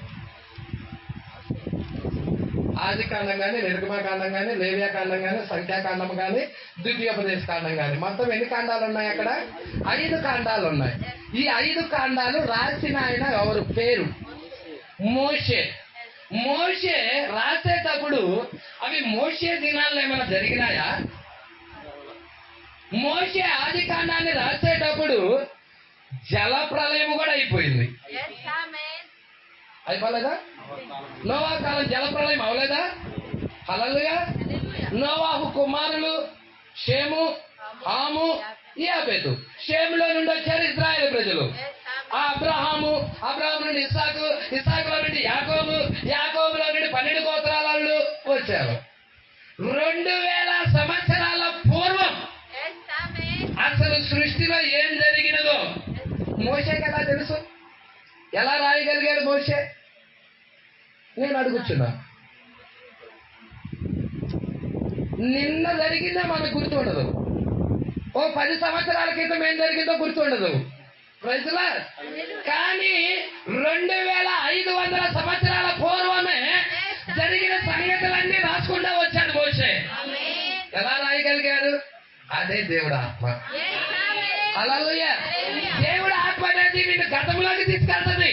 ఆది కాండం కానీ, నిర్గమకాండం కానీ, లేవ్యాకాండం కానీ, సంఖ్యాకాండం కానీ, ద్వితీయోపదేశ కాండం కానీ, మొత్తం ఎన్ని కాండాలు ఉన్నాయి అక్కడ? 5 కాండాలు ఉన్నాయి. ఈ 5 కాండాలు రాసిన ఆయన ఎవరు? పేరు మోషే. మోషే రాసేటప్పుడు అవి మోషే దినాల్లో ఏమైనా జరిగినాయా? మోషే ఆది కాండాన్ని రాసేటప్పుడు జల ప్రళయం కూడా అయిపోయింది. అయిపోలేదా? నోవా కాలం జల ప్రళయం అవలేదా? హల్లెలూయా. నోవాహు కుమారులు షేము, హాము, యాపెతు. షేములో నుండి వచ్చారు ఇశ్రాయేలు ప్రజలు. అబ్రహాము నుండి ఇస్సాకు, ఇస్సాకులో నుండి యాకోబు, యాకోబులో నుండి 12 గోత్రాల వాళ్ళు వచ్చారు. 2000 సంవత్సరాల పూర్వం అసలు సృష్టిలో ఏం జరిగినదో మోషేకి ఎలా తెలుసు? ఎలా రాయగలిగాడు మోషే? నేను అడుగుతున్నా. నిన్న జరిగిందే మనకు గుర్తుండదు. ఓ 10 సంవత్సరాల క్రితం ఏం జరిగిందో గుర్తుండదు. ప్రజలా కానీ 2500 సంవత్సరాల పూర్వమే జరిగిన సంగతులన్నీ రాసుకుంటా వచ్చాడు మోషే. ఎలా రాయగలిగాడు? అదే దేవుడు ఆత్మ. హల్లెలూయా. దేవుడు ఆత్మ అనేది నిన్ను గతంలోకి తీసుకెళ్తుంది.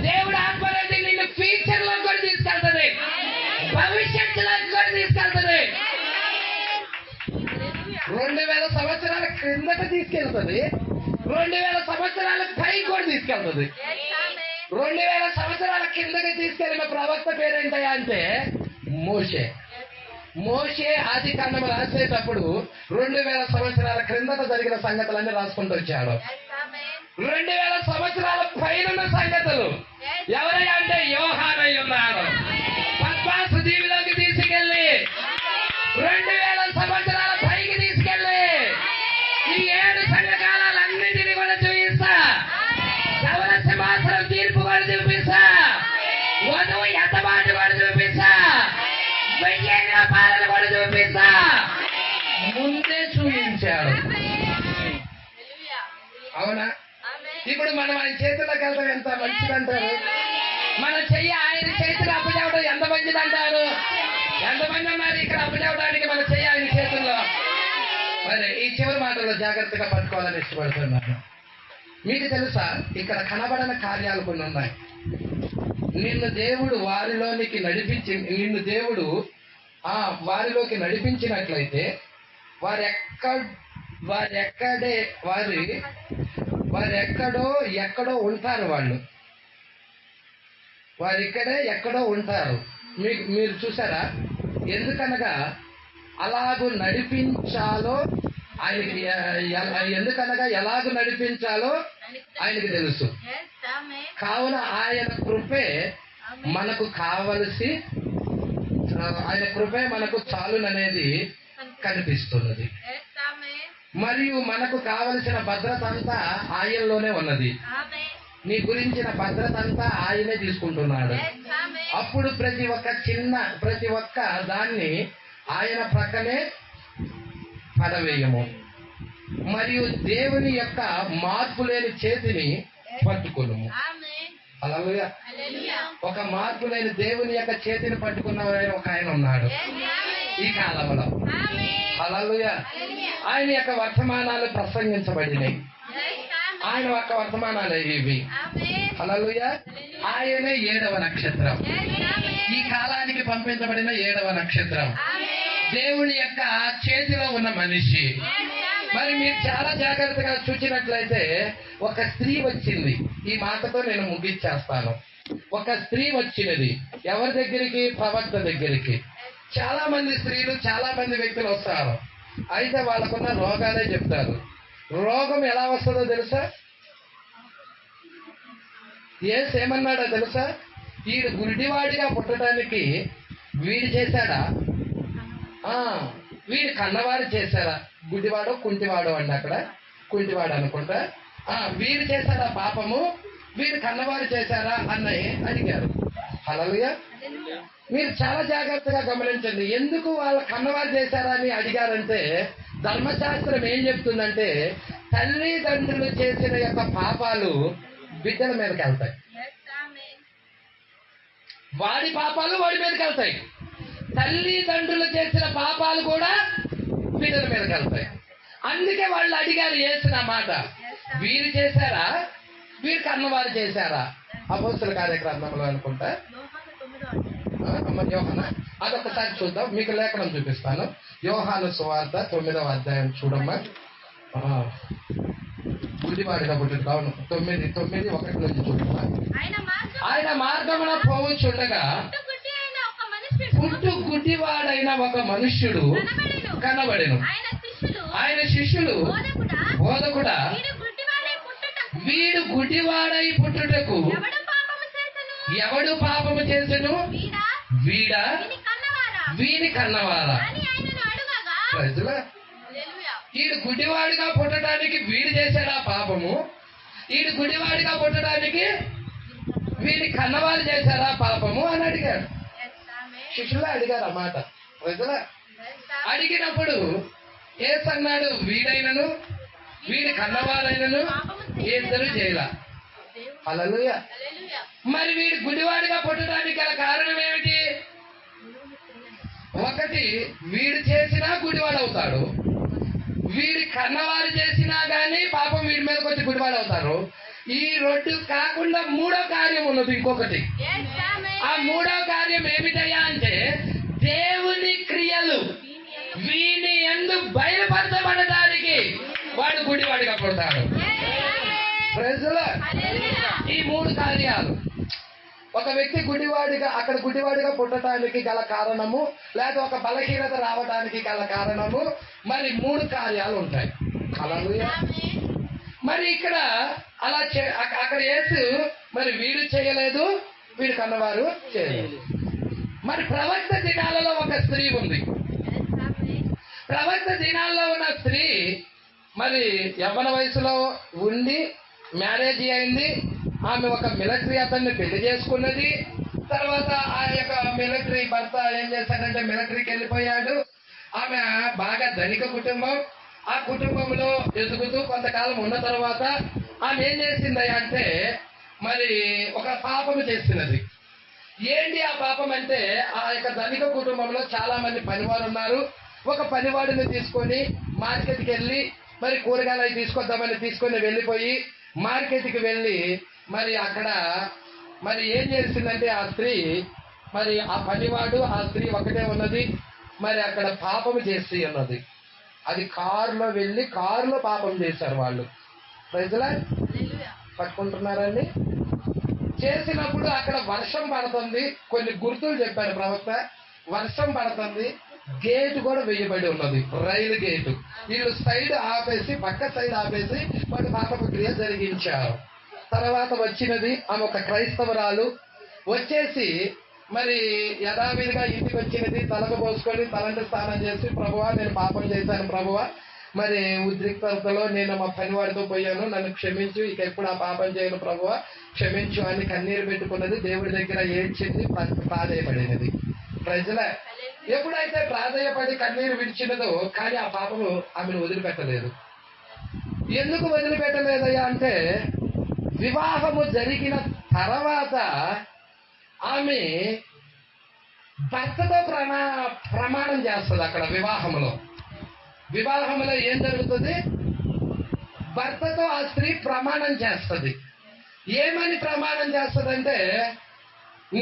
దేవుడు ఆత్మ అనేది నిన్ను ఫ్యూచర్ లో కూడా తీసుకెళ్తుంది, భవిష్యత్తులోకి కూడా తీసుకెళ్తుంది. 2000 సంవత్సరాల క్రిందట తీసుకెళ్తుంది, 2000 సంవత్సరాల పైకి కూడా తీసుకెళ్తుంది. 2000 సంవత్సరాల కిందకి తీసుకెళ్లిన ప్రవక్త పేరేంటయా అంటే మోషే. మోషే ఆది కాండం రాసేటప్పుడు 2000 సంవత్సరాల క్రిందట జరిగిన సంగతులన్నీ రాసుకుంటూ వచ్చాడు. 2000 సంవత్సరాల పైన సంగతులు ఎవరయ్యా అంటే యోహానై ఉన్నాడు. పద్మాసు దీవిలోకి తీసుకెళ్ళి 2000 సంవత్సరాల పైకి తీసుకెళ్ళి ఈ 7 సంఘకాలన్నింటినీ కూడా చూపిస్తా. ధవల సింహాసనం తీర్పు కూడా చూపిస్తా. వధువు ఎత్తబాటు కూడా చూపిస్తా. 1000 పాలన కూడా చూపిస్తా. ముందే చూపించాడు. అవునా? ఇప్పుడు మనం ఆయన చేతుల్లోకి వెళ్తాం. ఎంత మంచిదంటారు? మన చెయ్యి ఆయన చేతులు అప్పచెవడం ఎంత మంచిదంటారు? ఎంతమంది ఉన్నారు ఇక్కడ అప్పచెవడానికి? మన చెయ్యి ఆయన చేతుల్లో. మరి ఈ చివరి మాటల్లో జాగ్రత్తగా పట్టుకోవాలని ఇష్టపడుతున్నాను. మీకు తెలుసా, ఇక్కడ కనబడని కార్యాలు కొన్ని ఉన్నాయి. నిన్ను దేవుడు వారిలోనికి నడిపించి, నిన్ను దేవుడు వారిలోకి నడిపించినట్లయితే ఎక్కడో ఉంటారు. వారు ఇక్కడే ఎక్కడో ఉంటారు. మీరు చూసారా? ఎందుకనగా అలాగూ నడిపించాలో ఆయనకి, ఎందుకనగా ఎలాగూ నడిపించాలో ఆయనకి తెలుసు. కావున ఆయన కృపే మనకు కావలసి, ఆయన కృపే మనకు చాలుననేది కనిపిస్తున్నది. మరియు మనకు కావలసిన భద్రత అంతా ఆయనలోనే ఉన్నది. నీ గురించిన భద్రత అంతా ఆయనే తీసుకుంటున్నాడు. అప్పుడు ప్రతి ఒక్క దాన్ని ఆయన ప్రక్కనే పడవేయము. మరియు దేవుని యొక్క మార్పు లేని చేతిని పట్టుకును. హల్లెలూయా. ఒక మార్పు లేని దేవుని యొక్క చేతిని పట్టుకున్నవాడు ఒక ఆయన ఉన్నాడు ఈ కాలంలో. హల్లెలూయా. ఆయన యొక్క వర్తమానాలు ప్రసంగించబడినాయి. ఆయన యొక్క వర్తమానాలు ఇవి. హల్లెలూయా. ఆయనే 7వ నక్షత్రం, ఈ కాలానికి పంపించబడిన 7వ నక్షత్రం, దేవుని యొక్క చేతిలో ఉన్న మనిషి. మరి మీరు చాలా జాగ్రత్తగా చూసినట్లయితే ఒక స్త్రీ వచ్చింది. ఈ మాటతో నేను ముగించేస్తాను. ఒక స్త్రీ వచ్చినది ఎవరి దగ్గరికి? ప్రవక్త దగ్గరికి. చాలా మంది స్త్రీలు, చాలా మంది వ్యక్తులు వస్తారు. అయితే వాళ్ళకున్న రోగాలే చెప్తారు. రోగం ఎలా వస్తుందో తెలుసా? ఏమన్నాడో తెలుసా? వీడు గుడ్డివాడిగా పుట్టడానికి వీడు చేశాడా? వీడు కన్నవాడు చేశారా? గుడ్డివాడో కుంటివాడో అండి, అక్కడ కుంటివాడు అనుకుంటా. వీడు చేశారా పాపము? వీడు కన్నవాడు చేశారా అన్నయ్య అడిగారు. హల్లెలూయా. మీరు చాలా జాగ్రత్తగా గమనించండి. ఎందుకు వాళ్ళ కన్నవారు చేశారా అని అడిగారంటే ధర్మశాస్త్రం ఏం చెప్తుందంటే తల్లిదండ్రులు చేసిన యొక్క పాపాలు బిడ్డల మీదకి వెళ్తాయి. వాడి పాపాలు వాడి మీదకి వెళ్తాయి. తల్లిదండ్రులు చేసిన పాపాలు కూడా బిడ్డల మీదకి వెళ్తాయి. అందుకే వాళ్ళు అడిగారు యేసున మాట, వీరు చేశారా, వీరు కన్నవారు చేశారా? అపోస్తల కార్యక్రమంలో అనుకుంటా మరి యోహాన అదొకసారి చూద్దాం, మీకు లేఖనం చూపిస్తాను. యోహాను సువార్త 9వ అధ్యాయం చూడమ్మా. గుడివాడిగా పుట్టింది కావును 9:1 నుంచి చూడమ్మా. ఆయన మార్గమున పోవచ్చుండగా పుట్టు గుడ్డివాడైన ఒక మనుష్యుడు కనబడెను. ఆయన శిష్యులు బోధకుడా వీడు గుడ్డివాడై పుట్టుటకు ఎవడు పాపము చేసెను? వీడా వీని కన్నవారా? ప్రజల వీడు గుడ్డివాడిగా పుట్టడానికి వీడు చేశాడా పాపము? వీడు గుడ్డివాడిగా పుట్టడానికి వీడి కన్నవాళ్ళు చేశారా పాపము అని అడిగాడు. శిష్యులు అడిగారు ఆ మాట. ప్రజల అడిగినప్పుడు యేసు అన్నాడు, వీడైనను వీడి కన్నవారైనను ఇద్దరు చేయలా. హల్లెలూయా. మరి వీడు గుడివాడిగా పుట్టడానికి గల కారణం ఏమిటి? ఒకటి, వీడు చేసినా గుడివాడు అవుతాడు. వీడి కన్నవారు చేసినా గానీ పాపం వీడి మీదకి వచ్చి గుడివాడు అవుతారు. ఈ రెండు కాకుండా మూడో కార్యం ఉన్నది ఇంకొకటి. ఆ మూడో కార్యం ఏమిటయ్యా అంటే దేవుని క్రియలు వీని యందు బయలుపరచబడడానికి వాడు గుడివాడిగా పుడతాడు. ప్రజలు ఈ మూడు కార్యాలు ఒక వ్యక్తి గుడివాడిగా పుట్టడానికి గల కారణము, లేదా ఒక బలహీనత రావడానికి గల కారణము, మరి మూడు కార్యాలు ఉంటాయి. హల్లెలూయా. మరి ఇక్కడ అలా అక్కడ యేసు మరి వీడు చేయలేదు, వీడు కన్నవారు చేయలేదు. మరి ప్రవక్త దినాలలో ఒక స్త్రీ ఉంది. ప్రవక్త దినాల్లో ఉన్న స్త్రీ మరి యవ్వన వయసులో ఉండి మ్యారేజ్ అయింది. ఆమె ఒక మిలిటరీ అతన్ని పెళ్లి చేసుకున్నది. తర్వాత ఆ యొక్క మిలిటరీ భర్త ఏం చేశాడంటే మిలిటరీకి వెళ్ళిపోయాడు. ఆమె బాగా ధనిక కుటుంబం. ఆ కుటుంబంలో ఎదుగుతూ కొంతకాలం ఉన్న తర్వాత ఆమె ఏం చేసింది అంటే మరి ఒక పాపము చేస్తున్నది. ఏంటి ఆ పాపం అంటే ఆ యొక్క ధనిక కుటుంబంలో చాలా మంది పనివారు ఉన్నారు. ఒక పనివాడిని తీసుకొని మార్కెట్కి వెళ్ళి మరి కూరగాయలు అవి తీసుకొని వెళ్ళిపోయి మార్కెట్కి వెళ్ళి మరి అక్కడ మరి ఏం చేసిందంటే ఆ స్త్రీ మరి ఆ పనివాడు ఆ స్త్రీ ఒకటే ఉన్నది. మరి అక్కడ పాపము చేసి ఉన్నది. అది కారులో వెళ్ళి కారులో పాపం చేశారు వాళ్ళు. ప్రజలా పట్టుకుంటున్నారండి. చేసినప్పుడు అక్కడ వర్షం పడుతుంది. కొన్ని గుర్తులు చెప్పారు ప్రవక్త. వర్షం పడుతుంది, గేటు కూడా వేయబడి ఉన్నది, రైలు గేటు. వీళ్ళు సైడ్ ఆపేసి పక్క సైడ్ ఆపేసి వాటి పాపపు క్రియ జరిగించారు. తర్వాత వచ్చినది ఆమె ఒక క్రైస్తవరాలు. వచ్చేసి మరి యథావిధిగా ఇంటికి వచ్చినది, తలకు పోసుకొని తలంటి స్నానం చేసి, ప్రభువా నేను పాపం చేశాను ప్రభువా, మరి ఉద్రిక్తతలో నేను మా పనివాడితో పోయాను, నన్ను క్షమించు, ఇక ఎప్పుడు ఆ పాపం చేయను ప్రభువా క్షమించు అని కన్నీరు పెట్టుకున్నది. దేవుడి దగ్గర ఏడ్చింది, ప్రాధేయపడినది. ప్రజల ఎప్పుడైతే ప్రాధేయపడి కన్నీరు విడిచినదో కానీ ఆ పాపము ఆమెను వదిలిపెట్టలేదు. ఎందుకు వదిలిపెట్టలేదయ్యా అంటే వివాహము జరిగిన తర్వాత ఆమె భర్తతో ప్రమాణం చేస్తుంది. అక్కడ వివాహంలో ఏం జరుగుతుంది? భర్తతో ఆ స్త్రీ ప్రమాణం చేస్తుంది. ఏమని ప్రమాణం చేస్తుందంటే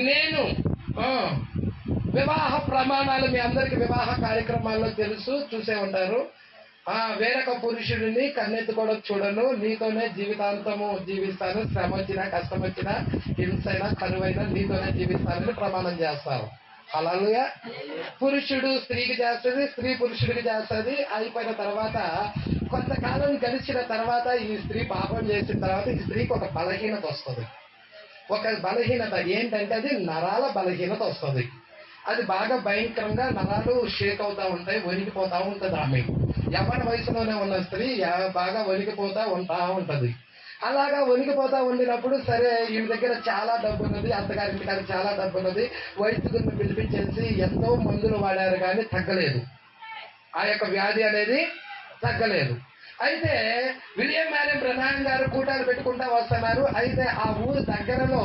నేను వివాహ ప్రమాణాలు మీ అందరికి వివాహ కార్యక్రమాల్లో తెలుసు, చూసే ఉంటారు. వేరొక పురుషుడిని కన్నెత్తి కూడా చూడను, నీతోనే జీవితాంతము జీవిస్తాను, శ్రమ వచ్చినా కష్టం వచ్చినా హింసైనా కరువైనా నీతోనే జీవిస్తానని ప్రమాణం చేస్తారు. హల్లెలూయా. పురుషుడు స్త్రీకి చేస్తుంది, స్త్రీ పురుషుడికి చేస్తుంది. అయిపోయిన తర్వాత కొంతకాలం గడిచిన తర్వాత ఈ స్త్రీ పాపం చేసిన తర్వాత ఈ స్త్రీకి ఒక బలహీనత వస్తుంది. ఒక బలహీనత ఏంటంటే అది నరాల బలహీనత వస్తుంది. అది బాగా భయంకరంగా నరాలు షేక్ అవుతా ఉంటాయి, వణికిపోతా ఉంటుంది. ఆమె యవ్వన వయసులోనే ఉన్న స్త్రీ బాగా వణికిపోతా ఉంటది. అలాగా వణికిపోతా ఉండినప్పుడు సరే ఈమె దగ్గర చాలా డబ్బు ఉన్నది, అత్తగారింటి గారి చాలా డబ్బు ఉన్నది. వైద్యుడిని పిలిపించేసి ఎంతో మందులు వాడారు కానీ తగ్గలేదు. ఆ యొక్క వ్యాధి అనేది తగ్గలేదు. అయితే విలియం మ్యారియం బ్రనహాం గారు కూటాలు పెట్టుకుంటా వస్తున్నారు. అయితే ఆ ఊరు దగ్గరలో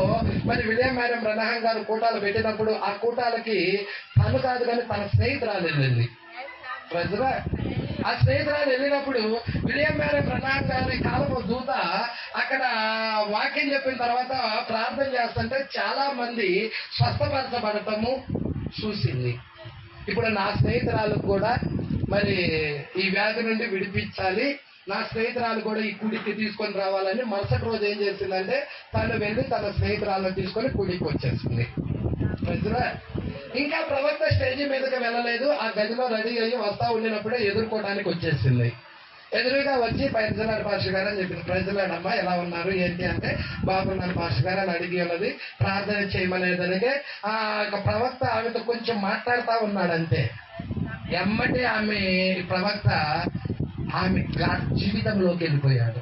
మరి విలియం మ్యారియం బ్రనహాం గారు కూటాలు పెట్టినప్పుడు ఆ కూటాలకి తను కాదు కానీ తన స్నేహితురాలు వెళ్ళింది. ప్రజల ఆ స్నేహితురాలు వెళ్ళినప్పుడు విలియం మేరీ బ్రన్నాం గారి కాలపు దూత అక్కడ వాక్యం చెప్పిన తర్వాత ప్రార్థన చేస్తుంటే చాలా మంది స్వస్థపరచబడటము చూసింది. ఇప్పుడు నా స్నేహితురాలకు కూడా మరి ఈ వ్యాధి నుండి విడిపించాలి, నా స్నేహితురాలు కూడా ఈ కుడికి తీసుకొని రావాలని మరుసటి రోజు ఏం చేసిందంటే తను వెళ్ళి తన స్నేహితురాలను తీసుకొని కుడికి వచ్చేసింది. ఇంకా ప్రవక్త స్టేజీ మీదకి వెళ్ళలేదు, ఆ గదిలో రెడీ అయ్యి వస్తా ఉండినప్పుడే ఎదుర్కోవడానికి వచ్చేసింది. ఎదురుగా వచ్చి ప్రైజ్లాడ్ పాస్టర్ గారు అని చెప్పింది. ప్రైజ్లాడ్ అమ్మా ఎలా ఉన్నారు ఏంటి అంటే బాగున్నాను పాస్టర్ గారు అని అడిగి ఉన్నది. ప్రార్థన చేయమనేదానికి ఆ ప్రవక్త ఆమెతో కొంచెం మాట్లాడుతూ ఉన్నాడు అంతే. ఎమ్మటే ఆమె ప్రవక్త ఆమె జీవితంలోకి వెళ్ళిపోయాడు.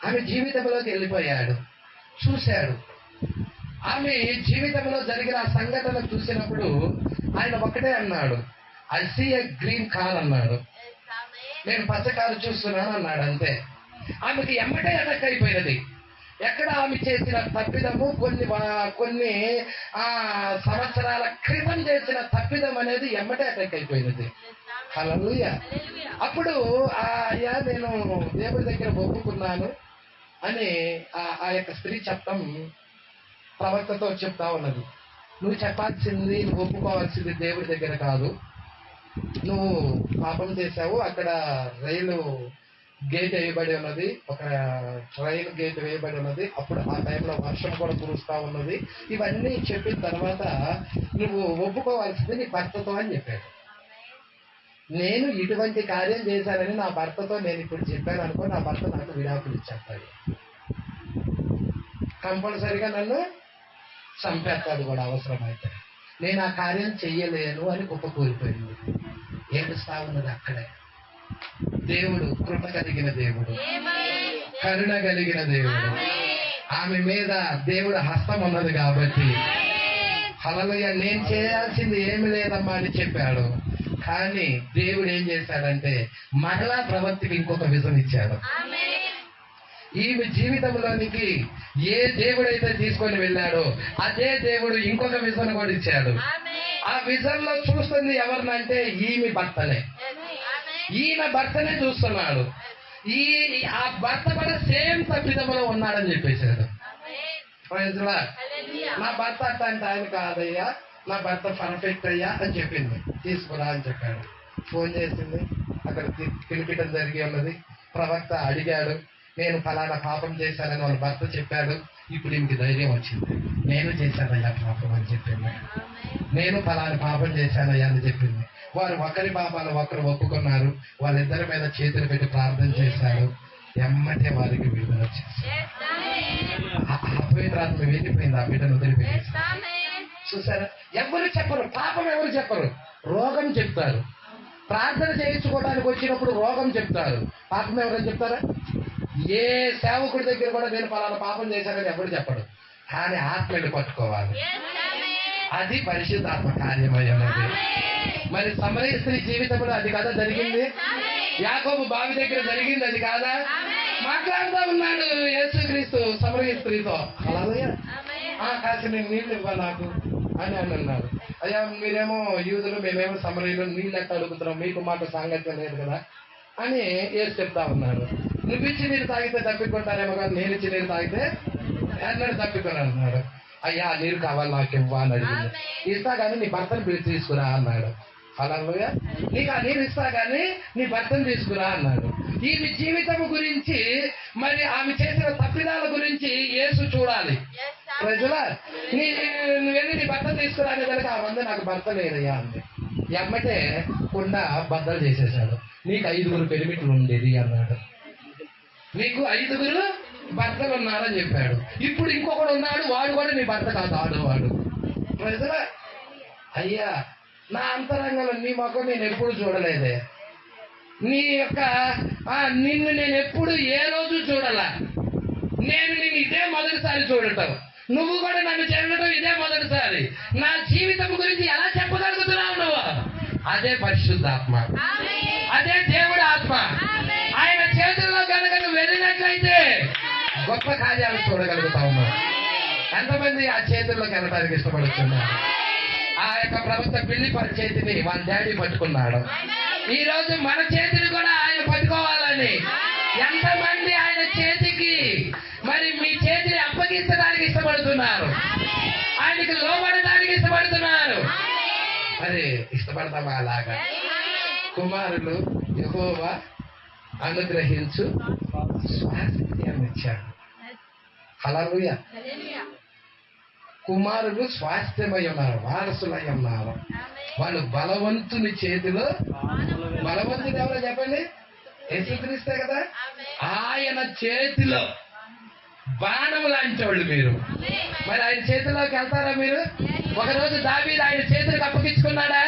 ఆమె జీవితంలోకి వెళ్ళిపోయాడు, చూశాడు. ఆమె జీవితంలో జరిగిన ఆ సంఘటన చూసినప్పుడు ఆయన ఒకటే అన్నాడు, I see a green car అన్నాడు. నేను పచ్చ కారు చూస్తున్నాను అన్నాడు అంతే. ఆమెకి ఎమ్మటే అటాక్ అయిపోయినది. ఎక్కడ ఆమె చేసిన తప్పిదము, కొన్ని సంవత్సరాల క్రితం చేసిన తప్పిదం అనేది ఎమ్మటే అటాక్ అయిపోయినది. హల్లెలూయా. అప్పుడు అయ్యా నేను దేవుడి దగ్గర ఒప్పుకున్నాను అని ఆ యొక్క స్త్రీ చెప్పడం ప్రవక్తతో చెప్తా ఉన్నది. నువ్వు చెప్పాల్సింది, నువ్వు ఒప్పుకోవాల్సింది దేవుడి దగ్గర కాదు. నువ్వు పాపం చేశావు, అక్కడ రైలు గేట్ వేయబడి ఉన్నది, ఒక రైలు గేట్ వేయబడి ఉన్నది. అప్పుడు ఆ టైంలో వర్షం కూడా కురుస్తా ఉన్నది. ఇవన్నీ చెప్పిన తర్వాత నువ్వు ఒప్పుకోవాల్సింది నీ భర్తతో అని చెప్పాడు. నేను ఇటువంటి కార్యం చేశానని నా భర్తతో నేను ఇప్పుడు చెప్పాను అనుకో, నా భర్త నాకు విడాకులు ఇచ్చేస్తాడు, కంపల్సరిగా నన్ను చంపేస్తాడు కూడా అవసరమైతే. నేను ఆ కార్యం చెయ్యలేను అని కుప్పకూలిపోయింది. ఏడుస్తా ఉన్నది అక్కడే. దేవుడు కృప కలిగిన దేవుడు, కరుణ కలిగిన దేవుడు, ఆమె మీద దేవుడు హస్తం ఉన్నది కాబట్టి హల్లెలూయా. నేను చేయాల్సింది ఏమి లేదమ్మా అని చెప్పాడు. కానీ దేవుడు ఏం చేశాడంటే మరలా ప్రవక్తకి ఇంకొక విజన్ ఇచ్చాడు. ఈమె జీవితంలోనికి ఏ దేవుడైతే తీసుకొని వెళ్ళాడో అదే దేవుడు ఇంకొక విజన్ కూడా ఇచ్చాడు. ఆ విజన్ లో చూస్తుంది ఎవరినంటే ఈమె భర్తనే. ఈయన భర్తనే చూస్తున్నాడు. ఆ భర్త కూడా సేమ్ తప్పిదములో ఉన్నాడని చెప్పేశాడు. నా భర్త అట్ట అంటే ఆయన కాదయ్యా, నా భర్త పర్ఫెక్ట్ అయ్యా అని చెప్పింది. తీసుకురా అని చెప్పాడు. ఫోన్ చేసింది, అక్కడ పిలిపిటం జరిగి ఉన్నది. ప్రవక్త అడిగాడు, నేను ఫలానా పాపం చేశానని వాళ్ళ భర్త చెప్పాడు. ఇప్పుడు ఇంక ధైర్యం వచ్చింది, నేను చేశానయ్యా పాపం అని చెప్పింది. నేను ఫలానా పాపం చేశానయ్యా అని చెప్పింది. వారు ఒకరి పాపాలు ఒకరు ఒప్పుకున్నారు. వాళ్ళిద్దరి మీద చేతులు పెట్టి ప్రార్థన చేశారు. ఎమ్మటే వారికి విడుదల వచ్చేసి అపవిత్రాత్మ వెళ్ళిపోయింది, ఆ బిడ్డను వదిలిపెట్టేసి. చూసారా, ఎవరు చెప్పరు, పాపం ఎవరు చెప్పరు, రోగం చెప్తారు. ప్రార్థన చేయించుకోవడానికి వచ్చినప్పుడు రోగం చెప్తారు, పాపం ఎవరైనా చెప్తారా? ఏ సేవకుడి దగ్గర కూడా నేను ఫలానా పాపం చేశానని ఎవరు చెప్పడు. కానీ ఆత్మని పట్టుకోవాలి, అది పరిశుద్ధాత్మ కార్యమయ్యన్నది. మరి సమరయ స్త్రీ జీవితంలో అది కదా జరిగింది. యాకోబు బావి దగ్గర జరిగింది అది కాదా? మాట్లాడుతూ ఉన్నాడు యేసుక్రీస్తు సమరయ స్త్రీతో. హల్లెలూయా. కాసి నేను నీళ్ళు ఇవ్వ నాకు అని అన్నాడు. అయ్యా మీరేమో యూదులు, మేమేమో సమరయులు, నీళ్ళు ఎట్లా అడుగుతున్నాం, మీకు మాకు సాంగత్యం లేదు కదా అని యేసు చెప్తా ఉన్నాడు. నువ్వు ఇచ్చి నీరు తాగితే తప్పికొంటారేమో కానీ నేను ఇచ్చి నీరు తాగితే అన్నాడు తప్పికొని అన్నాడు. అయ్యా నీరు కావాలి నాకు ఇవ్వ అని అడిగింది. ఇస్తా కానీ నీ భర్తను పిలిచి తీసుకురా అన్నాడు. హల్లెలూయా. నీకు ఆ నీరు ఇస్తా కానీ నీ భర్తను తీసుకురా అన్నాడు. ఈమె జీవితం గురించి, మరి ఆమె చేసిన తప్పిదాల గురించి యేసు చూడాలి. ప్రజలా నువ్వు వెళ్ళి నీ భర్త తీసుకురా అని కనుక ఆ మంది నాకు భర్త లేదయ్యా అంది. ఎమ్మటే కుండ బద్దలు చేసేసాడు. నీకు 5 పెరిమిట్లు ఉండేది అన్నాడు. నీకు 5 భర్తలు ఉన్నారని చెప్పాడు. ఇప్పుడు ఇంకొకడు ఉన్నాడు, వాడు కూడా నీ భర్త కాదు, ఆడవాడు. ప్రజలా అయ్యా నా అంతరంగంలో నీ మొఖం నేను ఎప్పుడు చూడలేదే, నీ యొక్క నిన్ను నేను ఎప్పుడు ఏ రోజు చూడాల, నేను నిన్ను ఇదే మొదటిసారి చూడటం, నువ్వు కూడా నన్ను చేరడం ఇదే మొదటిసారి. నా జీవితం గురించి ఎలా చెప్పగలుగుతున్నావు నువ్వు? అదే పరిశుద్ధాత్మ, అదే దేవుడి ఆత్మ. ఆయన చేతుల్లో కనుక నువ్వు వెళ్ళినట్లయితే గొప్ప కార్యాలు చూడగలుగుతావు. ఎంతమంది ఆ చేతుల్లోకి వెళ్ళడానికి ఇష్టపడుతున్నారు? ఆ యొక్క ప్రభుత్వ బిల్లి చేతిని వాళ్ళ డాడీ పట్టుకున్నాడు. ఈ రోజు మన చేతిని కూడా ఆయన పట్టుకోవాలని ఎంతమంది ఆయన చేతికి మరి మీ చేతిని అప్పగించడానికి ఇష్టపడుతున్నారు, ఆయనకి లోబడడానికి ఇష్టపడుతున్నారు. మరి ఇష్టపడతామా అలాగా? కుమారులు యెహోవా అనుగ్రహించు స్వాస్థ్యం ఇచ్చాడు. హల్లెలూయా. కుమారులు స్వాస్థ్యమై ఉన్నారు, వారసులై ఉన్నారు. వాళ్ళు బలవంతుని చేతిలో, బలవంతుడు ఎవరో చెప్పండి? యేసుక్రీస్తే కదా. ఆయన చేతిలో బాణం లాంటి వాళ్ళు మీరు. మరి ఆయన చేతిలోకి వెళ్తారా మీరు? ఒకరోజు దావీదు ఆయన చేతులకు అప్పగించుకున్నాడా?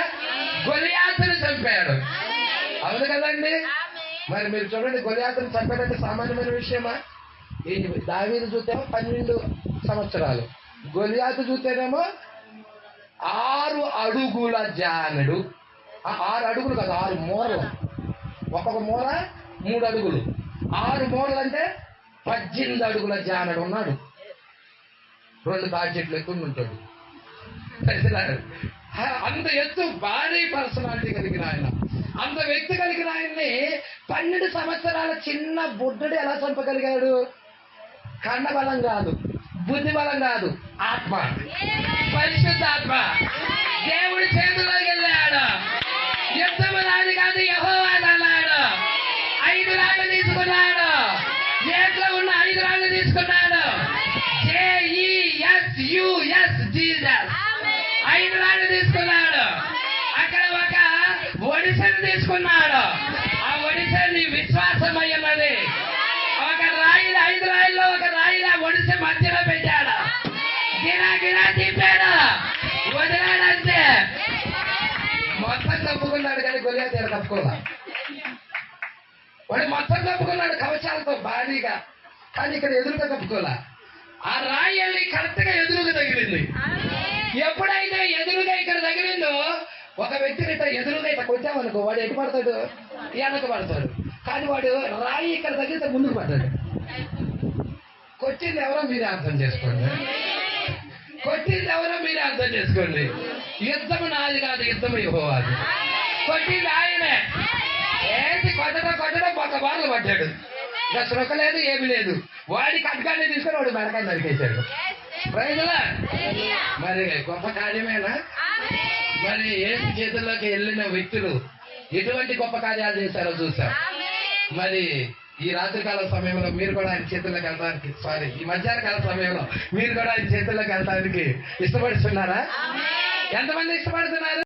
గొలియాతును చంపాడు, అవును కదండి. మరి మీరు చూడండి, గొలియాతును చంపాడంటే సామాన్యమైన విషయమా? ఈ దావీదు చూస్తేమో 12 సంవత్సరాలు, గొలియాతు చూస్తేనేమో 6 అడుగుల జానడు. 6 అడుగులు కదా, 6 మూరలు. ఒక్కొక్క మూర 3 అడుగులు, 6 మూరలు అంటే 18 అడుగుల జానడు ఉన్నాడు. 2 తాటి చెట్లు ఎక్కువ ఉంటాడు. అంత ఎత్తు భారీ పర్సనాలిటీ కలిగిన ఆయన, అంత వ్యక్తి కలిగిన ఆయన్ని 12 సంవత్సరాల చిన్న బుడ్డడు ఎలా చంపగలిగాడు? కండ బలం కాదు, బుద్ధి బలం కాదు, ఆత్మ, పరిశుద్ధాత్మ దేవుడి చేతిలోకి వెళ్ళాడు. యుద్ధము నాది కాదు, యెహోవాది అన్నాడు. 5 రాళ్ళు తీసుకున్నాడు, చేతిలో ఉన్న 5 రాళ్ళు తీసుకున్నాడు. JESUS జీసస్ 5 రాళ్ళు తీసుకున్నాడు. అక్కడ ఒక ఒడిసెను తీసుకున్నాడు. ఆ ఒడిసెని విశ్వాసమై ఉన్నది. ఒక రాయిలు, 5 రాయిల్లో ఒక రాయిని ఆ ఒడిసె మధ్యలో పెట్టాడు. గిరా గిరా తిప్పాడు, వదిలాడంతే. మొత్తం కప్పుకున్నాడు కానీ గొలియాతు ఏడ కప్పుకోలా. వాడు మొత్తం కప్పుకున్నాడు కవచాలతో భారీగా, కానీ ఇక్కడ ఎదురుగా కప్పుకోలా. ఆ రాయి వెళ్ళి కరెక్ట్ గా ఎదురుగా తగిలింది. ఎప్పుడైతే ఎదురుగా ఇక్కడ తగిలిందో, ఒక వ్యక్తిని ఇట్లా ఎదురుగా ఇట్లా కొట్టామనుకో, వాడు ఎటు పడతాడు? వెనక పడతాడు. కానీ వాడు రాయి ఇక్కడ తగిలితే ముందుకు పడ్డాడు. కొట్టింది ఎవరో మీరే అర్థం చేసుకోండి, కొట్టింది ఎవరో మీరే అర్థం చేసుకోండి. యుద్ధము నాది కాదు, యుద్ధము యెహోవాది. కొట్టింది ఆయనే. ఏంటి కొట్టడం ఒక బాధలు పడ్డాడు. ఇంకా శ్రొక్క లేదు, ఏమి లేదు. వాడి కట్కాన్ని తీసుకొని వాడు మెడకాన్ని నరికేశాడు. ప్రైజ్లా. మరి గొప్ప కార్యమేనా? మరి యేసు చేతుల్లోకి వెళ్ళిన వ్యక్తులు ఎటువంటి గొప్ప కార్యాలు చేశారో చూసాం. మరి ఈ రాత్రికాల సమయంలో మీరు కూడా ఆయన చేతుల్లోకి వెళ్తానికి, ఈ మధ్యాహ్న కాల సమయంలో మీరు కూడా ఆయన చేతుల్లోకి వెళ్తానికి ఇష్టపడుతున్నారా? ఎంతమంది ఇష్టపడుతున్నారు?